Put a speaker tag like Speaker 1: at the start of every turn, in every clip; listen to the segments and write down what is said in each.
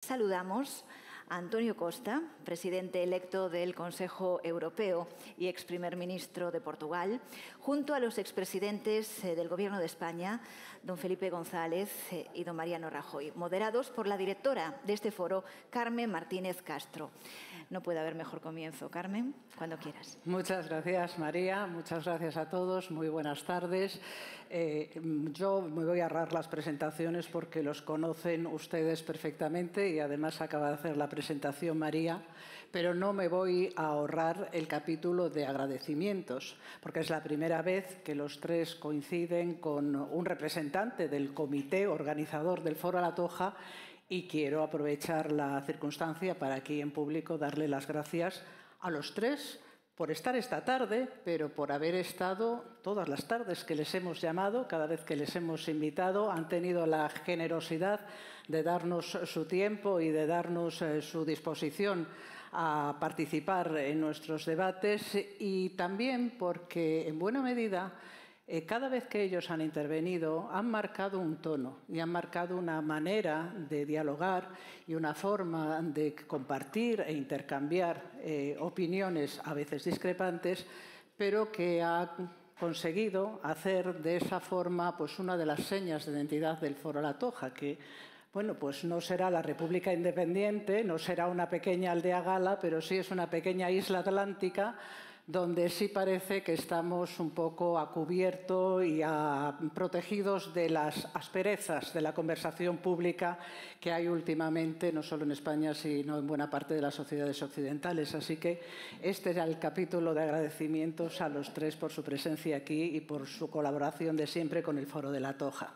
Speaker 1: Saludamos a Antonio Costa, presidente electo del Consejo Europeo y ex primer ministro de Portugal, junto a los expresidentes del Gobierno de España, don Felipe González y don Mariano Rajoy, moderados por la directora de este foro, Carmen Martínez Castro. No puede haber mejor comienzo. Carmen, cuando quieras.
Speaker 2: Muchas gracias, María. Muchas gracias a todos. Muy buenas tardes. Yo me voy a ahorrar las presentaciones porque los conocen ustedes perfectamente y además acaba de hacer la presentación María, pero no me voy a ahorrar el capítulo de agradecimientos, porque es la primera vez que los tres coinciden con un representante del comité organizador del Foro La Toja. Y quiero aprovechar la circunstancia para aquí en público darle las gracias a los tres por estar esta tarde, pero por haber estado todas las tardes que les hemos llamado, cada vez que les hemos invitado, han tenido la generosidad de darnos su tiempo y de darnos su disposición a participar en nuestros debates y también porque, en buena medida, cada vez que ellos han intervenido han marcado un tono y han marcado una manera de dialogar y una forma de compartir e intercambiar opiniones a veces discrepantes, pero que ha conseguido hacer de esa forma pues una de las señas de identidad del Foro La Toja, que bueno, pues no será la República Independiente, no será una pequeña aldea gala, pero sí es una pequeña isla atlántica donde sí parece que estamos un poco a cubierto y protegidos de las asperezas de la conversación pública que hay últimamente, no solo en España, sino en buena parte de las sociedades occidentales. Así que este era el capítulo de agradecimientos a los tres por su presencia aquí y por su colaboración de siempre con el Foro de La Toja.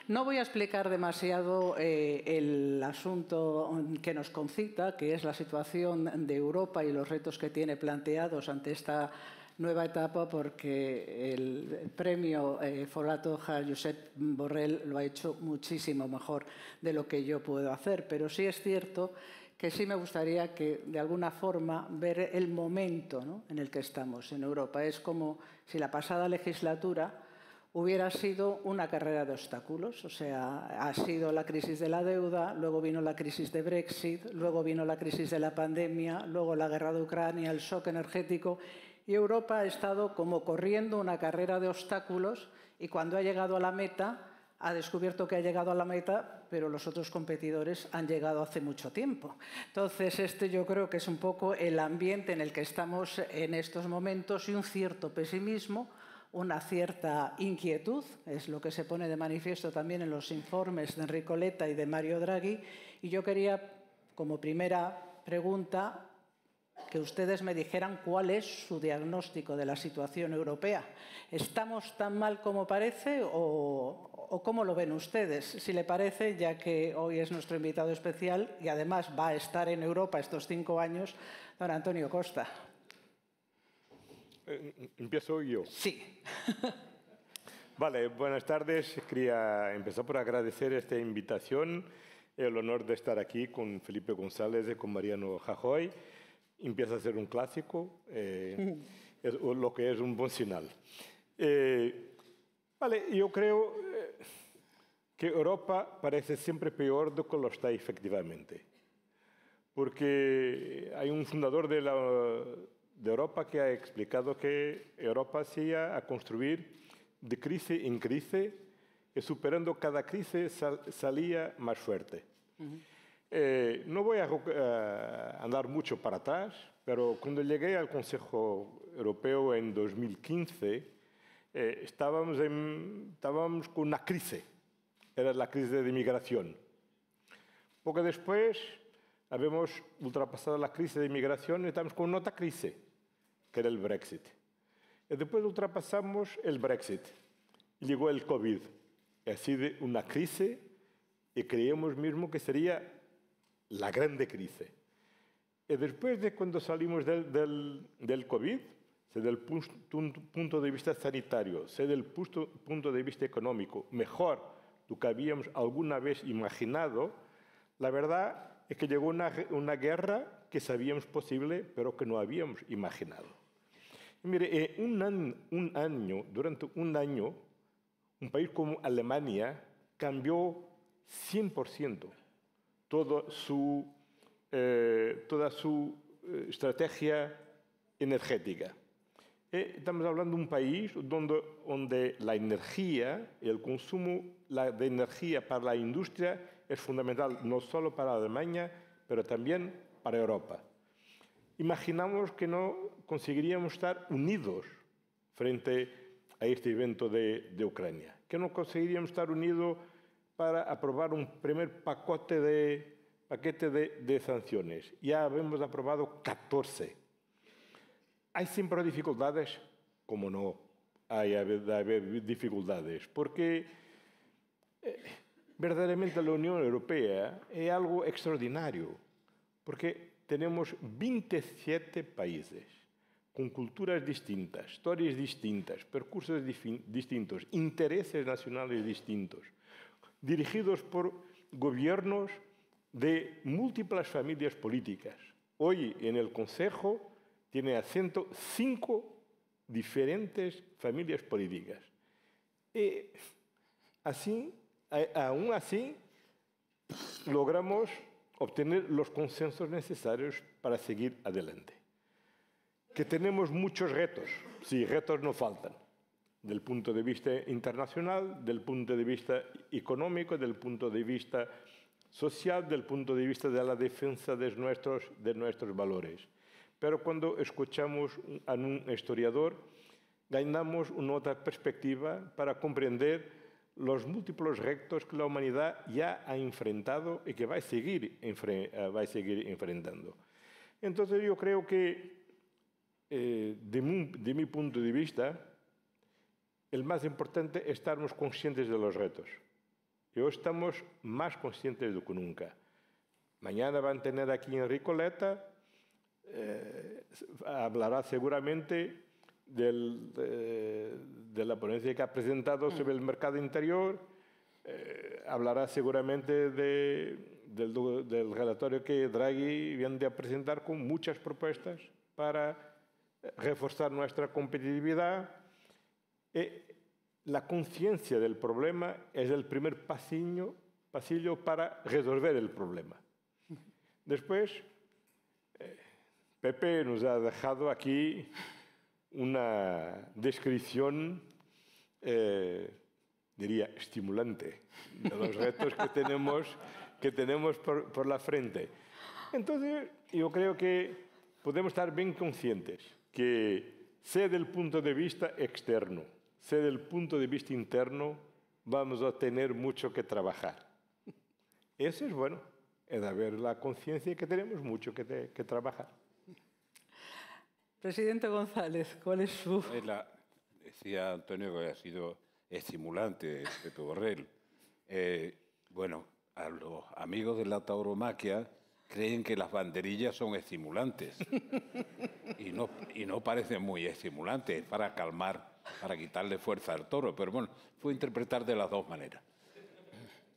Speaker 2: No voy a explicar demasiado el asunto que nos concita, que es la situación de Europa y los retos que tiene planteados ante esta nueva etapa, porque el premio Foro La Toja, Josep Borrell, lo ha hecho muchísimo mejor de lo que yo puedo hacer. Pero sí es cierto que sí me gustaría que, de alguna forma, ver el momento, ¿no?, en el que estamos en Europa. Es como si la pasada legislatura hubiera sido una carrera de obstáculos, o sea, ha sido la crisis de la deuda, luego vino la crisis de Brexit, luego vino la crisis de la pandemia, luego la guerra de Ucrania, el shock energético, y Europa ha estado como corriendo una carrera de obstáculos y cuando ha llegado a la meta ha descubierto que ha llegado a la meta, pero los otros competidores han llegado hace mucho tiempo. Entonces, yo creo que es un poco el ambiente en el que estamos en estos momentos y un cierto pesimismo, una cierta inquietud, es lo que se pone de manifiesto también en los informes de Enrico Letta y de Mario Draghi, y yo quería, como primera pregunta, que ustedes me dijeran cuál es su diagnóstico de la situación europea. ¿Estamos tan mal como parece o cómo lo ven ustedes? Si le parece, ya que hoy es nuestro invitado especial y además va a estar en Europa estos 5 años, don Antonio Costa.
Speaker 3: ¿Empiezo yo?
Speaker 2: Sí.
Speaker 3: Vale, buenas tardes. Quería empezar por agradecer esta invitación, el honor de estar aquí con Felipe González y con Mariano Rajoy. Empieza a ser un clásico, es lo que es un buen señal. Vale, yo creo que Europa parece siempre peor de lo que lo está efectivamente. Porque hay un fundador de Europa que ha explicado que Europa se iba a construir de crisis en crisis y superando cada crisis salía más fuerte. No voy a andar mucho para atrás, pero cuando llegué al Consejo Europeo en 2015 estábamos con una crisis, era la crisis de inmigración. Poco después habíamos ultrapasado la crisis de inmigración y estamos con otra crisis, que era el Brexit. Y después ultrapasamos el Brexit y llegó el COVID. Y así de una crisis y creíamos mismo que sería la grande crisis. Y después de cuando salimos del COVID, sea del punto de vista sanitario, sea del punto de vista económico, mejor de lo que habíamos alguna vez imaginado, la verdad es que llegó una guerra que sabíamos posible, pero que no habíamos imaginado. Y mire, durante un año, un país como Alemania cambió 100% toda su estrategia energética. Estamos hablando de un país donde la energía, el consumo de energía para la industria es fundamental, no solo para Alemania, pero también para Europa. Imaginamos que no conseguiríamos estar unidos frente a este evento de Ucrania, que no conseguiríamos estar unidos para aprobar un primer paquete de sanciones. Ya hemos aprobado 14. Hay siempre dificultades, como no hay de haber dificultades, porque verdaderamente la Unión Europea es algo extraordinario, porque tenemos 27 países con culturas distintas, historias distintas, percursos distintos, intereses nacionales distintos, dirigidos por gobiernos de múltiples familias políticas. Hoy en el Consejo tiene acento 5 diferentes familias políticas. Y aún así, logramos obtener los consensos necesarios para seguir adelante. Que tenemos muchos retos, sí, retos no faltan, del punto de vista internacional, del punto de vista económico, del punto de vista social, del punto de vista de la defensa de nuestros valores. Pero cuando escuchamos a un historiador, ganamos una otra perspectiva para comprender los múltiples retos que la humanidad ya ha enfrentado y que va a seguir enfrentando. Entonces yo creo que, de mi punto de vista, el más importante es estarmos conscientes de los retos. Y hoy estamos más conscientes do que nunca. Mañana van a tener aquí Enrico Letta, hablará seguramente de la ponencia que ha presentado sobre el mercado interior, hablará seguramente del relatorio que Draghi viene a presentar con muchas propuestas para reforzar nuestra competitividad. La conciencia del problema es el primer pasillo para resolver el problema. Después, Pepe nos ha dejado aquí una descripción, diría, estimulante de los retos que tenemos por la frente. Entonces, yo creo que podemos estar bien conscientes que, sea del punto de vista externo, sea del punto de vista interno, vamos a tener mucho que trabajar. Eso es bueno, es haber la conciencia que tenemos mucho que trabajar.
Speaker 2: Presidente González, ¿cuál es su...?
Speaker 4: Decía Antonio que ha sido estimulante Pepe Borrell. Bueno, a los amigos de la tauromaquia creen que las banderillas son estimulantes y no parecen muy estimulantes para calmar, para quitarle fuerza al toro, pero bueno, fue interpretar de las dos maneras.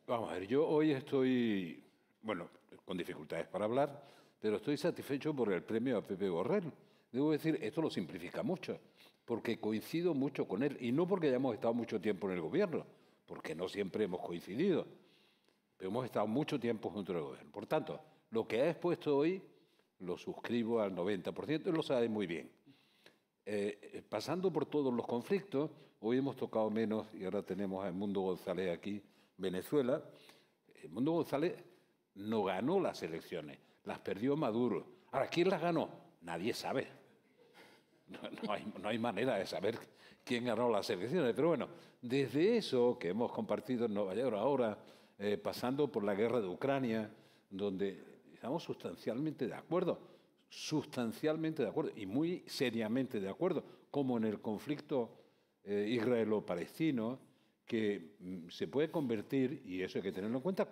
Speaker 4: Vamos a ver, yo hoy estoy, bueno, con dificultades para hablar, pero estoy satisfecho por el premio a Pepe Borrell. Debo decir, esto lo simplifica mucho, porque coincido mucho con él, y no porque hayamos estado mucho tiempo en el gobierno, porque no siempre hemos coincidido, pero hemos estado mucho tiempo junto al gobierno. Por tanto, lo que ha expuesto hoy lo suscribo al 90%, y lo sabe muy bien. Pasando por todos los conflictos, hoy hemos tocado menos, y ahora tenemos a Edmundo González aquí, Venezuela. Edmundo González no ganó las elecciones, las perdió Maduro. Ahora, ¿quién las ganó? Nadie sabe. No hay manera de saber quién ganó las elecciones. Pero bueno, desde eso que hemos compartido en Nueva York ahora, pasando por la guerra de Ucrania, donde estamos sustancialmente de acuerdo y muy seriamente de acuerdo, como en el conflicto israelo-palestino, que se puede convertir, y eso hay que tenerlo en cuenta,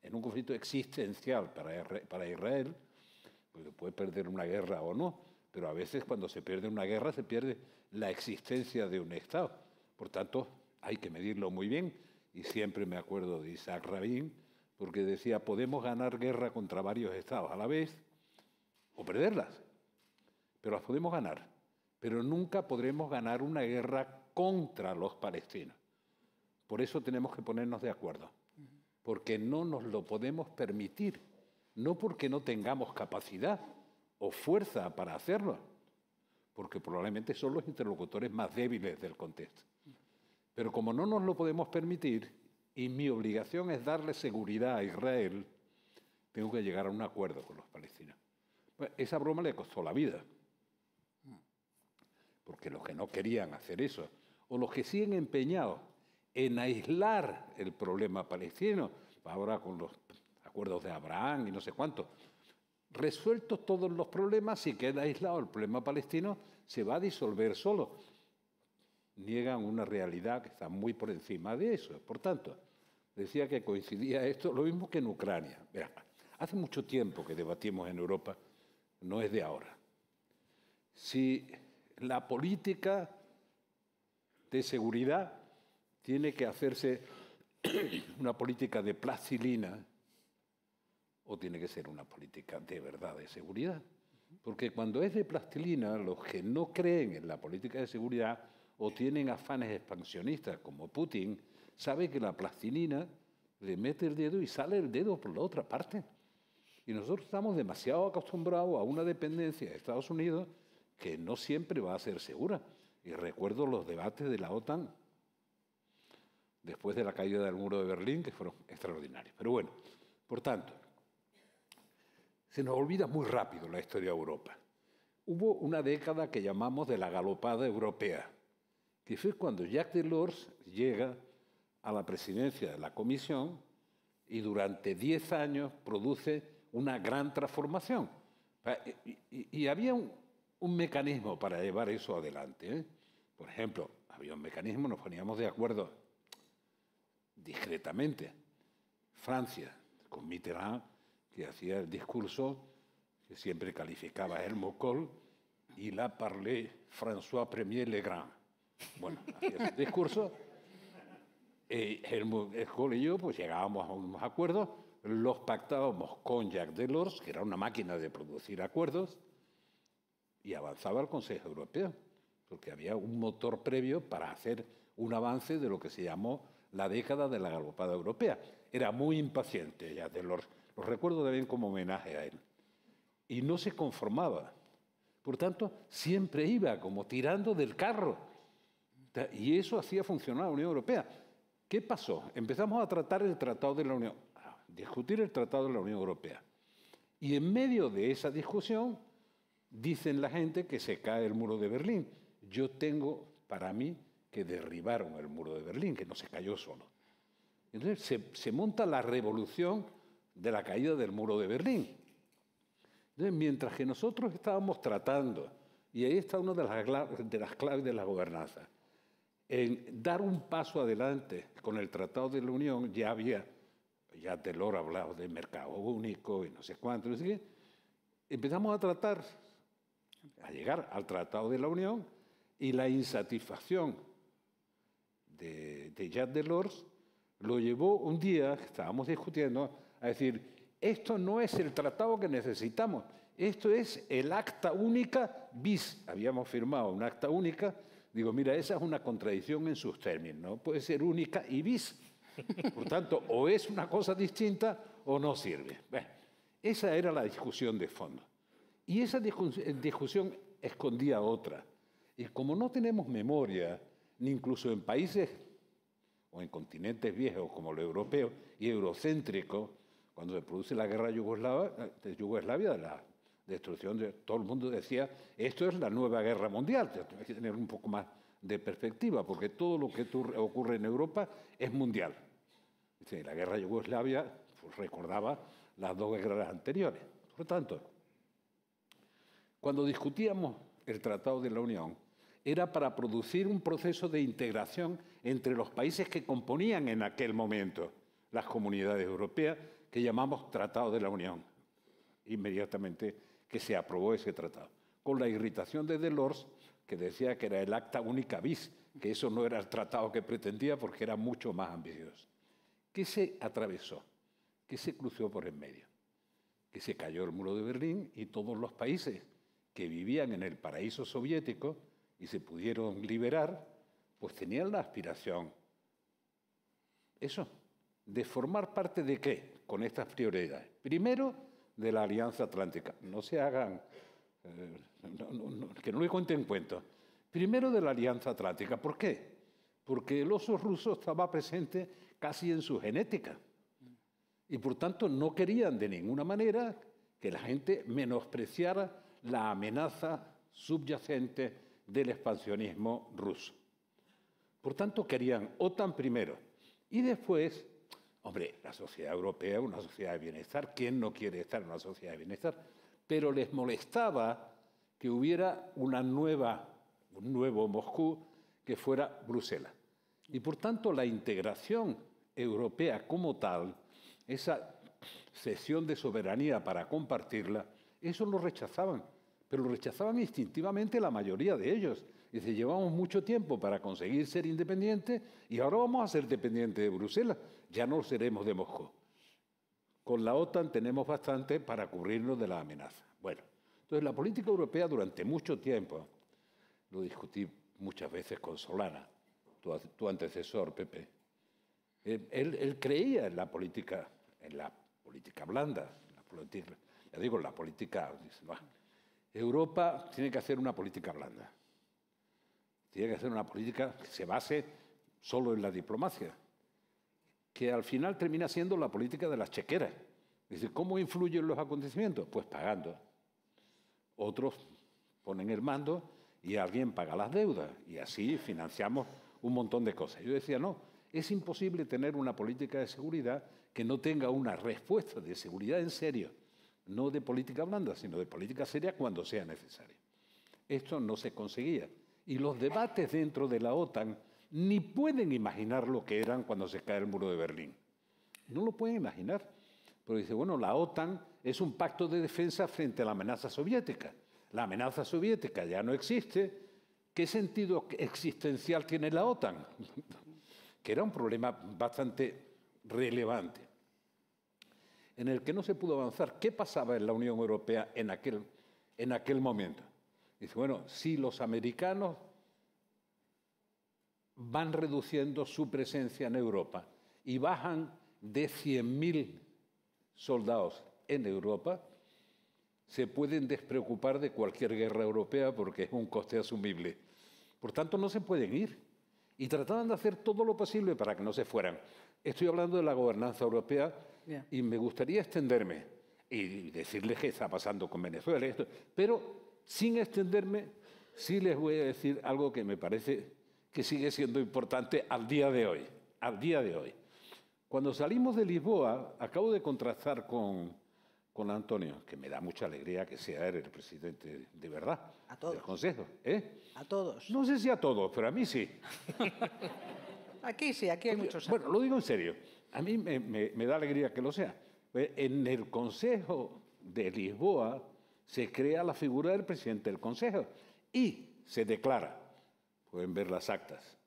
Speaker 4: en un conflicto existencial para Israel, porque puede perder una guerra o no, pero a veces cuando se pierde una guerra se pierde la existencia de un Estado. Por tanto, hay que medirlo muy bien, y siempre me acuerdo de Isaac Rabin, porque decía, podemos ganar guerra contra varios Estados a la vez o perderlas, pero las podemos ganar, pero nunca podremos ganar una guerra contra los palestinos. Por eso tenemos que ponernos de acuerdo, porque no nos lo podemos permitir, no porque no tengamos capacidad o fuerza para hacerlo, porque probablemente son los interlocutores más débiles del contexto. Pero como no nos lo podemos permitir, y mi obligación es darle seguridad a Israel, tengo que llegar a un acuerdo con los palestinos. Pues esa broma le costó la vida, porque los que no querían hacer eso, o los que siguen empeñados en aislar el problema palestino, ahora con los acuerdos de Abraham y no sé cuánto, resueltos todos los problemas, si queda aislado el problema palestino, se va a disolver solo. Niegan una realidad que está muy por encima de eso. Por tanto, decía que coincidía esto, lo mismo que en Ucrania. Verá, hace mucho tiempo que debatimos en Europa, no es de ahora, si la política de seguridad tiene que hacerse una política de plastilina o tiene que ser una política de verdad de seguridad. Porque cuando es de plastilina, los que no creen en la política de seguridad o tienen afanes expansionistas como Putin, saben que la plastilina le mete el dedo y sale el dedo por la otra parte. Y nosotros estamos demasiado acostumbrados a una dependencia de Estados Unidos que no siempre va a ser segura. Y recuerdo los debates de la OTAN después de la caída del muro de Berlín, que fueron extraordinarios. Pero bueno, por tanto, se nos olvida muy rápido la historia de Europa. Hubo una década que llamamos de la galopada europea, que fue cuando Jacques Delors llega a la presidencia de la Comisión y durante 10 años produce una gran transformación. Y había un mecanismo para llevar eso adelante, ¿eh? Por ejemplo, había un mecanismo, nos poníamos de acuerdo discretamente. Francia, con Mitterrand, que hacía el discurso que siempre calificaba a Helmut Kohl, y la parlé François Premier Legrand. Bueno, hacía ese discurso. Helmut Kohl y yo pues llegábamos a unos acuerdos, los pactábamos con Jacques Delors, que era una máquina de producir acuerdos, y avanzaba el Consejo Europeo, porque había un motor previo para hacer un avance de lo que se llamó la década de la galopada europea. Era muy impaciente Jacques Delors, lo recuerdo también como homenaje a él, y no se conformaba. Por tanto, siempre iba como tirando del carro, y eso hacía funcionar a la Unión Europea. ¿Qué pasó? Empezamos a tratar el Tratado de la Unión, a discutir el Tratado de la Unión Europea. Y en medio de esa discusión, dicen la gente que se cae el muro de Berlín. Yo tengo para mí que derribaron el muro de Berlín, que no se cayó solo. Entonces se monta la revolución de la caída del muro de Berlín. Entonces, mientras que nosotros estábamos tratando, y ahí está una de las claves de la gobernanza, en dar un paso adelante con el Tratado de la Unión, ya Delors hablaba de mercado único y no sé cuánto, no sé qué. Empezamos a tratar, a llegar al Tratado de la Unión, y la insatisfacción de Jacques Delors lo llevó un día, que estábamos discutiendo, a decir, esto no es el tratado que necesitamos, esto es el acta única bis. Habíamos firmado un acta única. Digo, mira, esa es una contradicción en sus términos, no puede ser única y bis. Por tanto, o es una cosa distinta o no sirve. Bueno, esa era la discusión de fondo. Y esa discusión escondía otra. Y como no tenemos memoria, ni incluso en países o en continentes viejos como el europeo y eurocéntrico, cuando se produce la guerra de Yugoslavia, la destrucción de todo el mundo decía, esto es la nueva guerra mundial. Hay que tener un poco más de perspectiva, porque todo lo que ocurre en Europa es mundial. Sí, la guerra de Yugoslavia pues, recordaba las dos guerras anteriores. Por lo tanto, cuando discutíamos el Tratado de la Unión, era para producir un proceso de integración entre los países que componían en aquel momento las comunidades europeas, que llamamos Tratado de la Unión. Inmediatamente que se aprobó ese tratado, con la irritación de Delors, que decía que era el acta única bis, que eso no era el tratado que pretendía porque era mucho más ambicioso. ¿Qué se atravesó? ¿Qué se cruzó por en medio? Que se cayó el muro de Berlín y todos los países que vivían en el paraíso soviético y se pudieron liberar, pues tenían la aspiración. Eso, ¿De formar parte de qué? Con estas prioridades. Primero, de la Alianza Atlántica. No se hagan, que no le cuenten cuentos. Primero, de la Alianza Atlántica. ¿Por qué? Porque el oso ruso estaba presente casi en su genética. Y por tanto no querían de ninguna manera que la gente menospreciara la amenaza subyacente del expansionismo ruso. Por tanto querían OTAN primero y después, hombre, la sociedad europea es una sociedad de bienestar. ¿Quién no quiere estar en una sociedad de bienestar? Pero les molestaba que hubiera un nuevo Moscú que fuera Bruselas. Y por tanto la integración europea como tal, esa cesión de soberanía para compartirla, eso lo rechazaban, pero lo rechazaban instintivamente la mayoría de ellos. Dice, llevamos mucho tiempo para conseguir ser independientes y ahora vamos a ser dependientes de Bruselas, ya no seremos de Moscú. Con la OTAN tenemos bastante para cubrirnos de la amenaza. Bueno, entonces la política europea durante mucho tiempo, lo discutí muchas veces con Solana, tu antecesor, Pepe, él creía en la política blanda, ya digo, la política. Dice, no, Europa tiene que hacer una política blanda. Tiene que hacer una política que se base solo en la diplomacia, que al final termina siendo la política de las chequeras. Dice, ¿cómo influyen los acontecimientos? Pues pagando. Otros ponen el mando y alguien paga las deudas y así financiamos un montón de cosas. Yo decía, no, es imposible tener una política de seguridad que no tenga una respuesta de seguridad en serio, no de política blanda, sino de política seria cuando sea necesario. Esto no se conseguía. Y los debates dentro de la OTAN ni pueden imaginar lo que eran cuando se cae el muro de Berlín. No lo pueden imaginar. Pero dice, bueno, la OTAN es un pacto de defensa frente a la amenaza soviética. La amenaza soviética ya no existe. ¿Qué sentido existencial tiene la OTAN? Que era un problema bastante relevante, en el que no se pudo avanzar. ¿Qué pasaba en la Unión Europea en aquel momento? Dice, bueno, si los americanos van reduciendo su presencia en Europa y bajan de 100.000 soldados en Europa, se pueden despreocupar de cualquier guerra europea porque es un coste asumible. Por tanto, no se pueden ir. Y trataban de hacer todo lo posible para que no se fueran. Estoy hablando de la gobernanza europea y me gustaría extenderme y decirles qué está pasando con Venezuela. Pero sin extenderme, sí les voy a decir algo que me parece que sigue siendo importante al día de hoy. Al día de hoy. Cuando salimos de Lisboa, acabo de contrastar con Antonio, que me da mucha alegría que sea él el presidente de verdad del Consejo.
Speaker 2: A todos.
Speaker 4: No sé si a todos, pero a mí sí.
Speaker 2: Aquí sí, aquí hay muchos.
Speaker 4: Bueno, lo digo en serio. A mí me da alegría que lo sea. En el Consejo de Lisboa se crea la figura del presidente del Consejo y se declara, pueden ver las actas,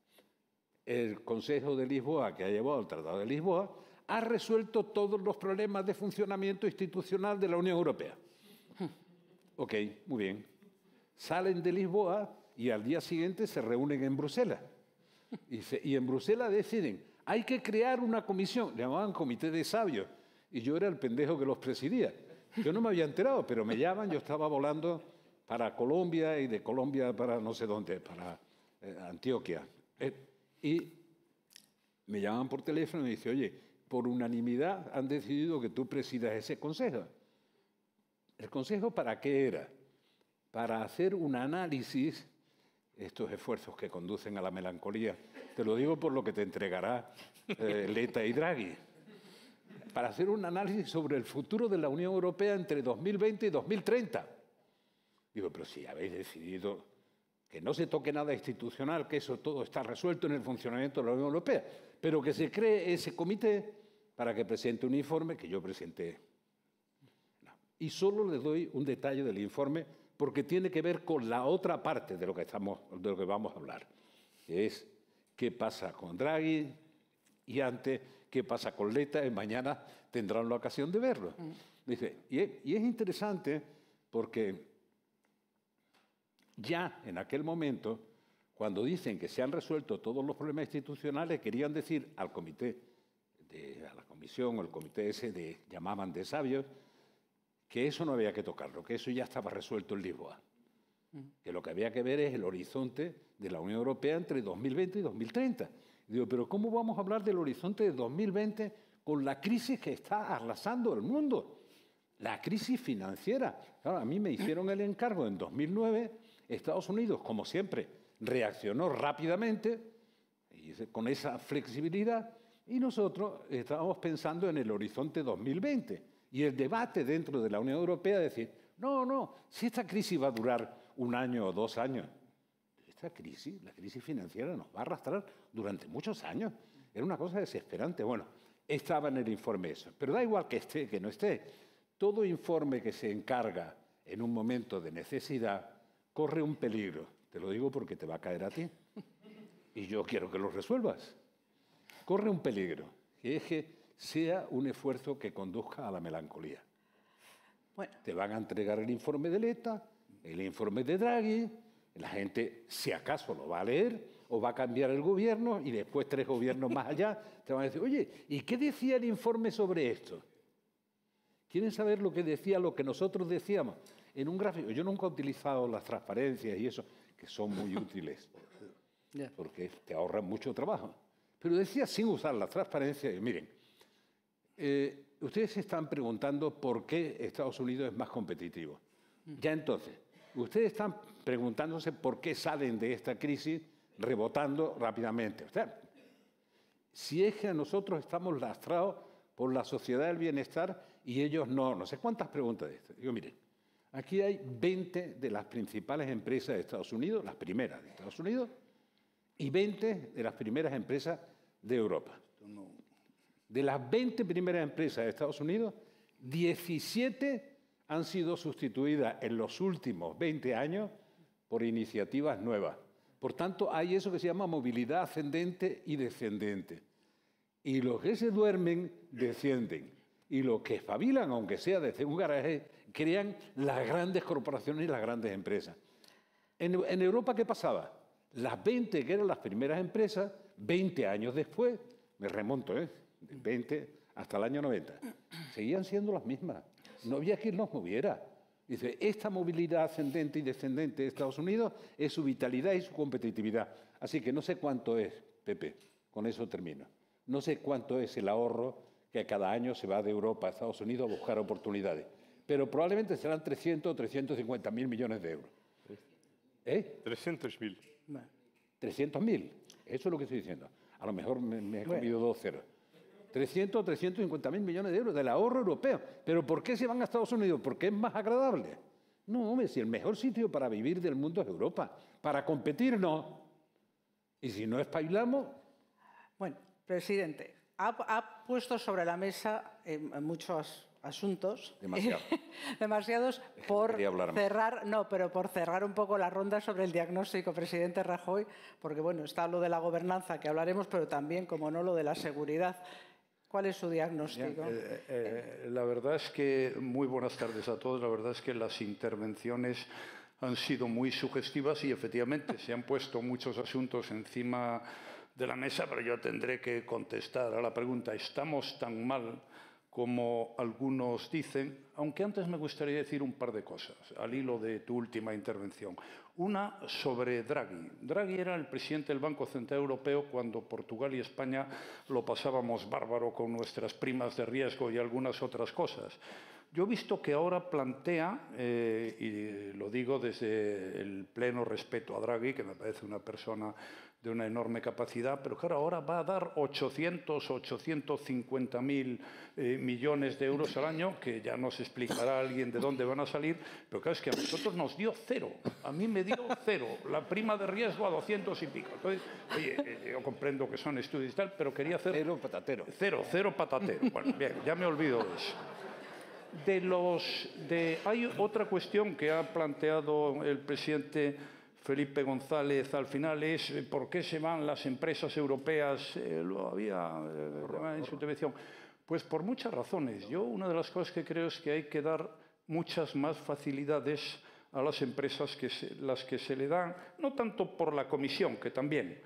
Speaker 4: el Consejo de Lisboa, que ha llevado el Tratado de Lisboa, ha resuelto todos los problemas de funcionamiento institucional de la Unión Europea. Ok, muy bien. Salen de Lisboa y al día siguiente se reúnen en Bruselas. Y en Bruselas deciden, hay que crear una comisión, le llamaban Comité de Sabios, y yo era el pendejo que los presidía. Yo no me había enterado, pero me llaman, yo estaba volando para Colombia y de Colombia para no sé dónde, para Antioquia. Y me llaman por teléfono y me dicen, oye, por unanimidad han decidido que tú presidas ese consejo. ¿El consejo para qué era? Para hacer un análisis, estos esfuerzos que conducen a la melancolía, te lo digo por lo que te entregará Letta y Draghi, para hacer un análisis sobre el futuro de la Unión Europea entre 2020 y 2030. Digo, pero si habéis decidido que no se toque nada institucional, que eso todo está resuelto en el funcionamiento de la Unión Europea, pero que se cree ese comité para que presente un informe que yo presenté. No. Y solo les doy un detalle del informe porque tiene que ver con la otra parte de lo que vamos a hablar, que es qué pasa con Draghi y antes qué pasa con Letta, y mañana tendrán la ocasión de verlo. Dice, y es interesante porque ya en aquel momento, cuando dicen que se han resuelto todos los problemas institucionales, querían decir al comité a la comisión o el comité ese llamaban de sabios, que eso no había que tocarlo, que eso ya estaba resuelto en Lisboa. Que lo que había que ver es el horizonte de la Unión Europea entre 2020 y 2030. Y digo, pero ¿cómo vamos a hablar del horizonte de 2020 con la crisis que está arrasando el mundo? La crisis financiera. Claro, a mí me hicieron el encargo en 2009, Estados Unidos, como siempre, reaccionó rápidamente y con esa flexibilidad, y nosotros estábamos pensando en el horizonte 2020. Y el debate dentro de la Unión Europea es decir, no, si esta crisis va a durar 1 año o 2 años, esta crisis, la crisis financiera, nos va a arrastrar durante muchos años. Era una cosa desesperante. Bueno, estaba en el informe eso. Pero da igual que esté, que no esté. Todo informe que se encarga en un momento de necesidad corre un peligro. Te lo digo porque te va a caer a ti. Y yo quiero que lo resuelvas. Corre un peligro, que es que sea un esfuerzo que conduzca a la melancolía. Bueno. Te van a entregar el informe de Letta, el informe de Draghi, la gente, si acaso, lo va a leer, o va a cambiar el gobierno, y después 3 gobiernos más allá te van a decir, oye, ¿y qué decía el informe sobre esto? ¿Quieren saber lo que decía, lo que nosotros decíamos? En un gráfico, yo nunca he utilizado las transparencias y eso, que son muy útiles, porque te ahorran mucho trabajo. Pero decía sin usar la transparencia, y miren, ustedes se están preguntando por qué Estados Unidos es más competitivo. Ya entonces, ustedes están preguntándose por qué salen de esta crisis rebotando rápidamente. O sea, si es que nosotros estamos lastrados por la sociedad del bienestar y ellos no sé cuántas preguntas de esto. Digo, miren, aquí hay 20 de las principales empresas de Estados Unidos, las primeras de Estados Unidos, y 20 de las primeras empresas de Europa. De las 20 primeras empresas de Estados Unidos, 17 han sido sustituidas en los últimos 20 años por iniciativas nuevas. Por tanto, hay eso que se llama movilidad ascendente y descendente. Y los que se duermen, descienden. Y los que espabilan, aunque sea desde un garaje, crean las grandes corporaciones y las grandes empresas. En Europa, ¿qué pasaba? Las 20 que eran las primeras empresas, 20 años después, me remonto, de 20 hasta el año 90, seguían siendo las mismas. No había quien los moviera. Dice, esta movilidad ascendente y descendente de Estados Unidos es su vitalidad y su competitividad. Así que no sé cuánto es, Pepe, con eso termino. No sé cuánto es el ahorro que cada año se va de Europa a Estados Unidos a buscar oportunidades. Pero probablemente serán 300 o 350.000 millones de euros.
Speaker 3: 300.000.
Speaker 4: 300.000. Eso es lo que estoy diciendo. A lo mejor me he comido 2 ceros. 300 o 350.000 millones de euros del ahorro europeo. ¿Pero por qué se van a Estados Unidos? ¿Porque es más agradable? No, hombre, si el mejor sitio para vivir del mundo es Europa. Para competir, no. Y si no espabilamos...
Speaker 2: Bueno, presidente, ha puesto sobre la mesa muchos asuntos. Demasiados por cerrar, por cerrar un poco la ronda sobre el diagnóstico, presidente Rajoy, porque bueno, está lo de la gobernanza que hablaremos, pero también, como no, lo de la seguridad. ¿Cuál es su diagnóstico?
Speaker 5: La verdad es que, muy buenas tardes a todos, la verdad es que las intervenciones han sido muy sugestivas y efectivamente se han puesto muchos asuntos encima de la mesa, pero yo tendré que contestar a la pregunta. ¿Estamos tan mal como algunos dicen? Aunque antes me gustaría decir un par de cosas, al hilo de tu última intervención. Una sobre Draghi. Draghi era el presidente del Banco Central Europeo cuando Portugal y España lo pasábamos bárbaro con nuestras primas de riesgo y algunas otras cosas. Yo he visto que ahora plantea, y lo digo desde el pleno respeto a Draghi, que me parece una persona de una enorme capacidad, pero claro, ahora va a dar 850.000 millones de euros al año, que ya nos explicará alguien de dónde van a salir, pero claro, es que a nosotros nos dio 0, a mí me dio 0, la prima de riesgo a 200 y pico. Entonces, oye, yo comprendo que son estudios y tal, pero quería hacer...
Speaker 4: 0 patatero.
Speaker 5: 0 patatero. Bueno, bien, ya me olvido de eso. Hay otra cuestión que ha planteado el presidente Felipe González al final, es por qué se van las empresas europeas, lo había en su intervención. Pues por muchas razones. Yo una de las cosas que creo es que hay que dar muchas más facilidades a las empresas las que se le dan, no tanto por la Comisión, que también,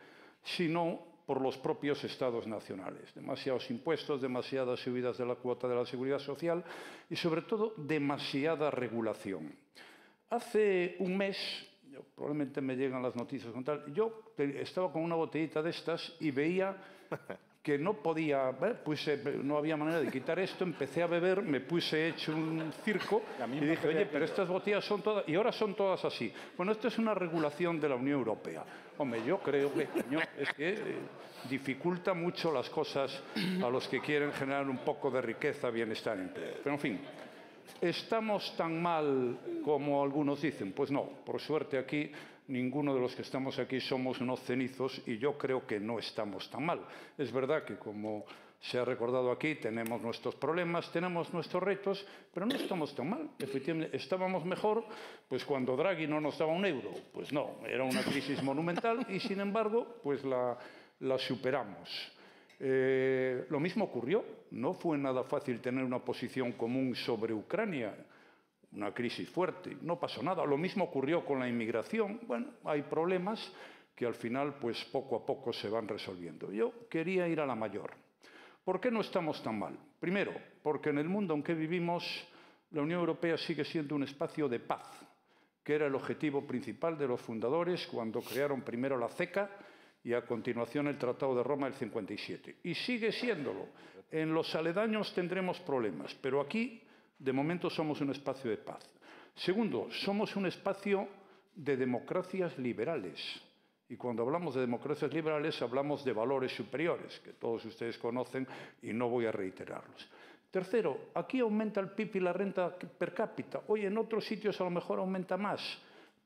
Speaker 5: sino por los propios Estados nacionales. Demasiados impuestos, demasiadas subidas de la cuota de la seguridad social y, sobre todo, demasiada regulación. Hace un mes, probablemente me llegan las noticias con tal, yo estaba con una botellita de estas y veía que no podía, no había manera de quitar esto, empecé a beber, me puse hecho un circo y dije, oye, pero estas botellas son todas, y ahora son todas así. Bueno, esto es una regulación de la Unión Europea. Hombre, yo creo que, es que dificulta mucho las cosas a los que quieren generar un poco de riqueza, bienestar y empleo. Pero, en fin, ¿estamos tan mal como algunos dicen? Pues no, por suerte aquí ninguno de los que estamos aquí somos unos cenizos y yo creo que no estamos tan mal. Es verdad que, como se ha recordado aquí, tenemos nuestros problemas, tenemos nuestros retos, pero no estamos tan mal. Efectivamente, estábamos mejor pues cuando Draghi no nos daba un euro. Pues no, era una crisis monumental y, sin embargo, pues la superamos. Lo mismo ocurrió. No fue nada fácil tener una posición común sobre Ucrania. Una crisis fuerte, no pasó nada. Lo mismo ocurrió con la inmigración. Bueno, hay problemas que al final, pues poco a poco se van resolviendo. Yo quería ir a la mayor. ¿Por qué no estamos tan mal? Primero, porque en el mundo en que vivimos, la Unión Europea sigue siendo un espacio de paz, que era el objetivo principal de los fundadores cuando crearon primero la CECA y a continuación el Tratado de Roma del 57. Y sigue siéndolo. En los aledaños tendremos problemas, pero aquí de momento somos un espacio de paz. Segundo, somos un espacio de democracias liberales. Y cuando hablamos de democracias liberales hablamos de valores superiores, que todos ustedes conocen y no voy a reiterarlos. Tercero, aquí aumenta el PIB y la renta per cápita. Hoy en otros sitios a lo mejor aumenta más,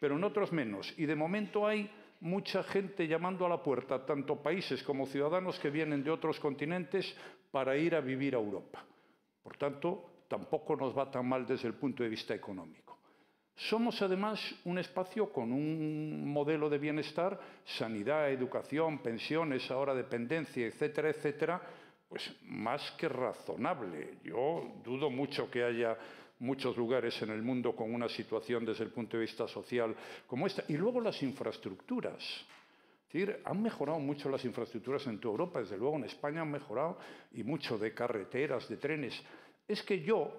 Speaker 5: pero en otros menos. Y de momento hay mucha gente llamando a la puerta, tanto países como ciudadanos que vienen de otros continentes para ir a vivir a Europa. Por tanto, tampoco nos va tan mal desde el punto de vista económico. Somos, además, un espacio con un modelo de bienestar, sanidad, educación, pensiones, ahora dependencia, etcétera, etcétera, pues más que razonable. Yo dudo mucho que haya muchos lugares en el mundo con una situación desde el punto de vista social como esta. Y luego las infraestructuras. Es decir, han mejorado mucho las infraestructuras en toda Europa, desde luego en España han mejorado, y mucho de carreteras, de trenes. Es que yo,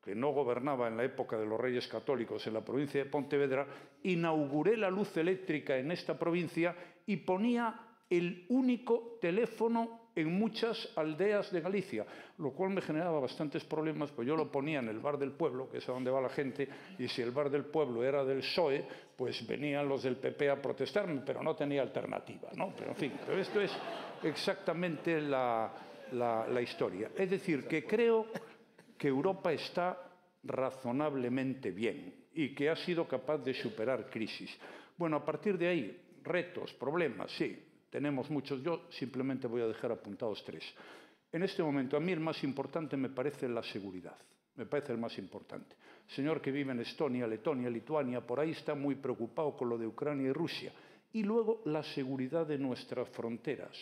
Speaker 5: que no gobernaba en la época de los Reyes Católicos en la provincia de Pontevedra, inauguré la luz eléctrica en esta provincia y ponía el único teléfono en muchas aldeas de Galicia, lo cual me generaba bastantes problemas, pues yo lo ponía en el bar del pueblo, que es a donde va la gente, y si el bar del pueblo era del PSOE, pues venían los del PP a protestarme, pero no tenía alternativa, ¿no? Pero en fin, pero esto es exactamente la historia. Es decir, que creo que Europa está razonablemente bien y que ha sido capaz de superar crisis. Bueno, a partir de ahí, retos, problemas, sí, tenemos muchos. Yo simplemente voy a dejar apuntados tres. En este momento, a mí el más importante me parece la seguridad. Me parece el más importante. El señor que vive en Estonia, Letonia, Lituania, por ahí está muy preocupado con lo de Ucrania y Rusia. Y luego la seguridad de nuestras fronteras.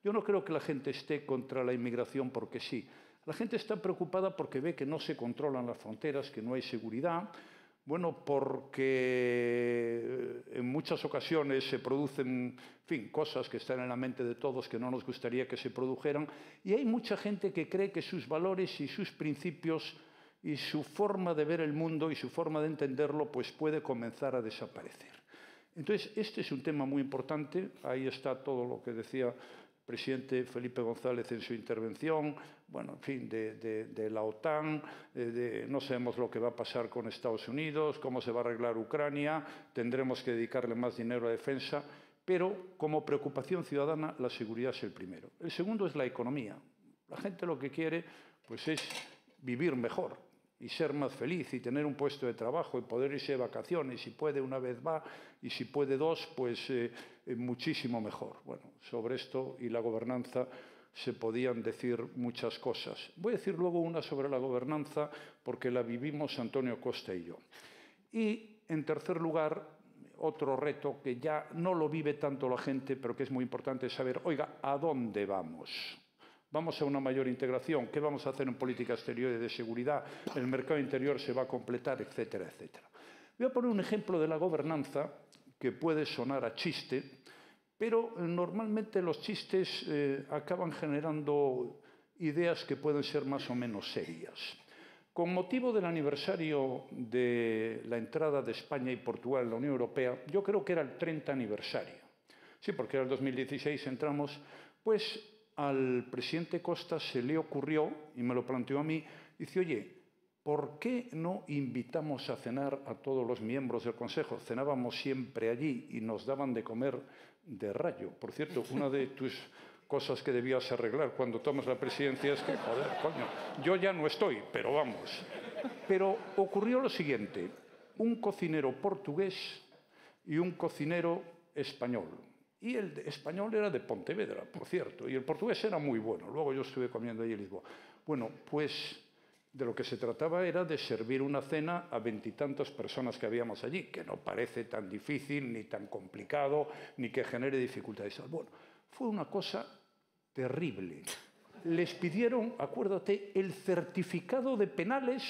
Speaker 5: Yo no creo que la gente esté contra la inmigración porque sí. La gente está preocupada porque ve que no se controlan las fronteras, que no hay seguridad, bueno, porque en muchas ocasiones se producen, en fin, cosas que están en la mente de todos que no nos gustaría que se produjeran, y hay mucha gente que cree que sus valores y sus principios y su forma de ver el mundo y su forma de entenderlo pues puede comenzar a desaparecer. Entonces, este es un tema muy importante. Ahí está todo lo que decía presidente Felipe González en su intervención, bueno, en fin, de la OTAN, no sabemos lo que va a pasar con Estados Unidos, cómo se va a arreglar Ucrania, tendremos que dedicarle más dinero a defensa, pero como preocupación ciudadana la seguridad es el primero. El segundo es la economía. La gente lo que quiere pues es vivir mejor y ser más feliz y tener un puesto de trabajo y poder irse de vacaciones. Si puede una vez va y si puede dos, pues muchísimo mejor. Bueno, sobre esto y la gobernanza se podían decir muchas cosas. Voy a decir luego una sobre la gobernanza porque la vivimos Antonio Costa y yo. Y en tercer lugar, otro reto que ya no lo vive tanto la gente, pero que es muy importante saber, oiga, ¿a dónde vamos? Vamos a una mayor integración. ¿Qué vamos a hacer en política exterior y de seguridad? El mercado interior se va a completar, etcétera, etcétera. Voy a poner un ejemplo de la gobernanza que puede sonar a chiste, pero normalmente los chistes acaban generando ideas que pueden ser más o menos serias. Con motivo del aniversario de la entrada de España y Portugal en la Unión Europea, yo creo que era el 30 aniversario. Sí, porque era el 2016 entramos, pues al presidente Costa se le ocurrió, y me lo planteó a mí, dice, oye, ¿por qué no invitamos a cenar a todos los miembros del Consejo? Cenábamos siempre allí y nos daban de comer de rayo. Por cierto, una de tus cosas que debías arreglar cuando tomas la presidencia es que, joder, coño, yo ya no estoy, pero vamos. Pero ocurrió lo siguiente, un cocinero portugués y un cocinero español. Y el español era de Pontevedra, por cierto, y el portugués era muy bueno. Luego yo estuve comiendo allí en Lisboa. Bueno, pues de lo que se trataba era de servir una cena a 20 y tantas personas que habíamos allí, que no parece tan difícil, ni tan complicado, ni que genere dificultades. Bueno, fue una cosa terrible. Les pidieron, acuérdate, el certificado de penales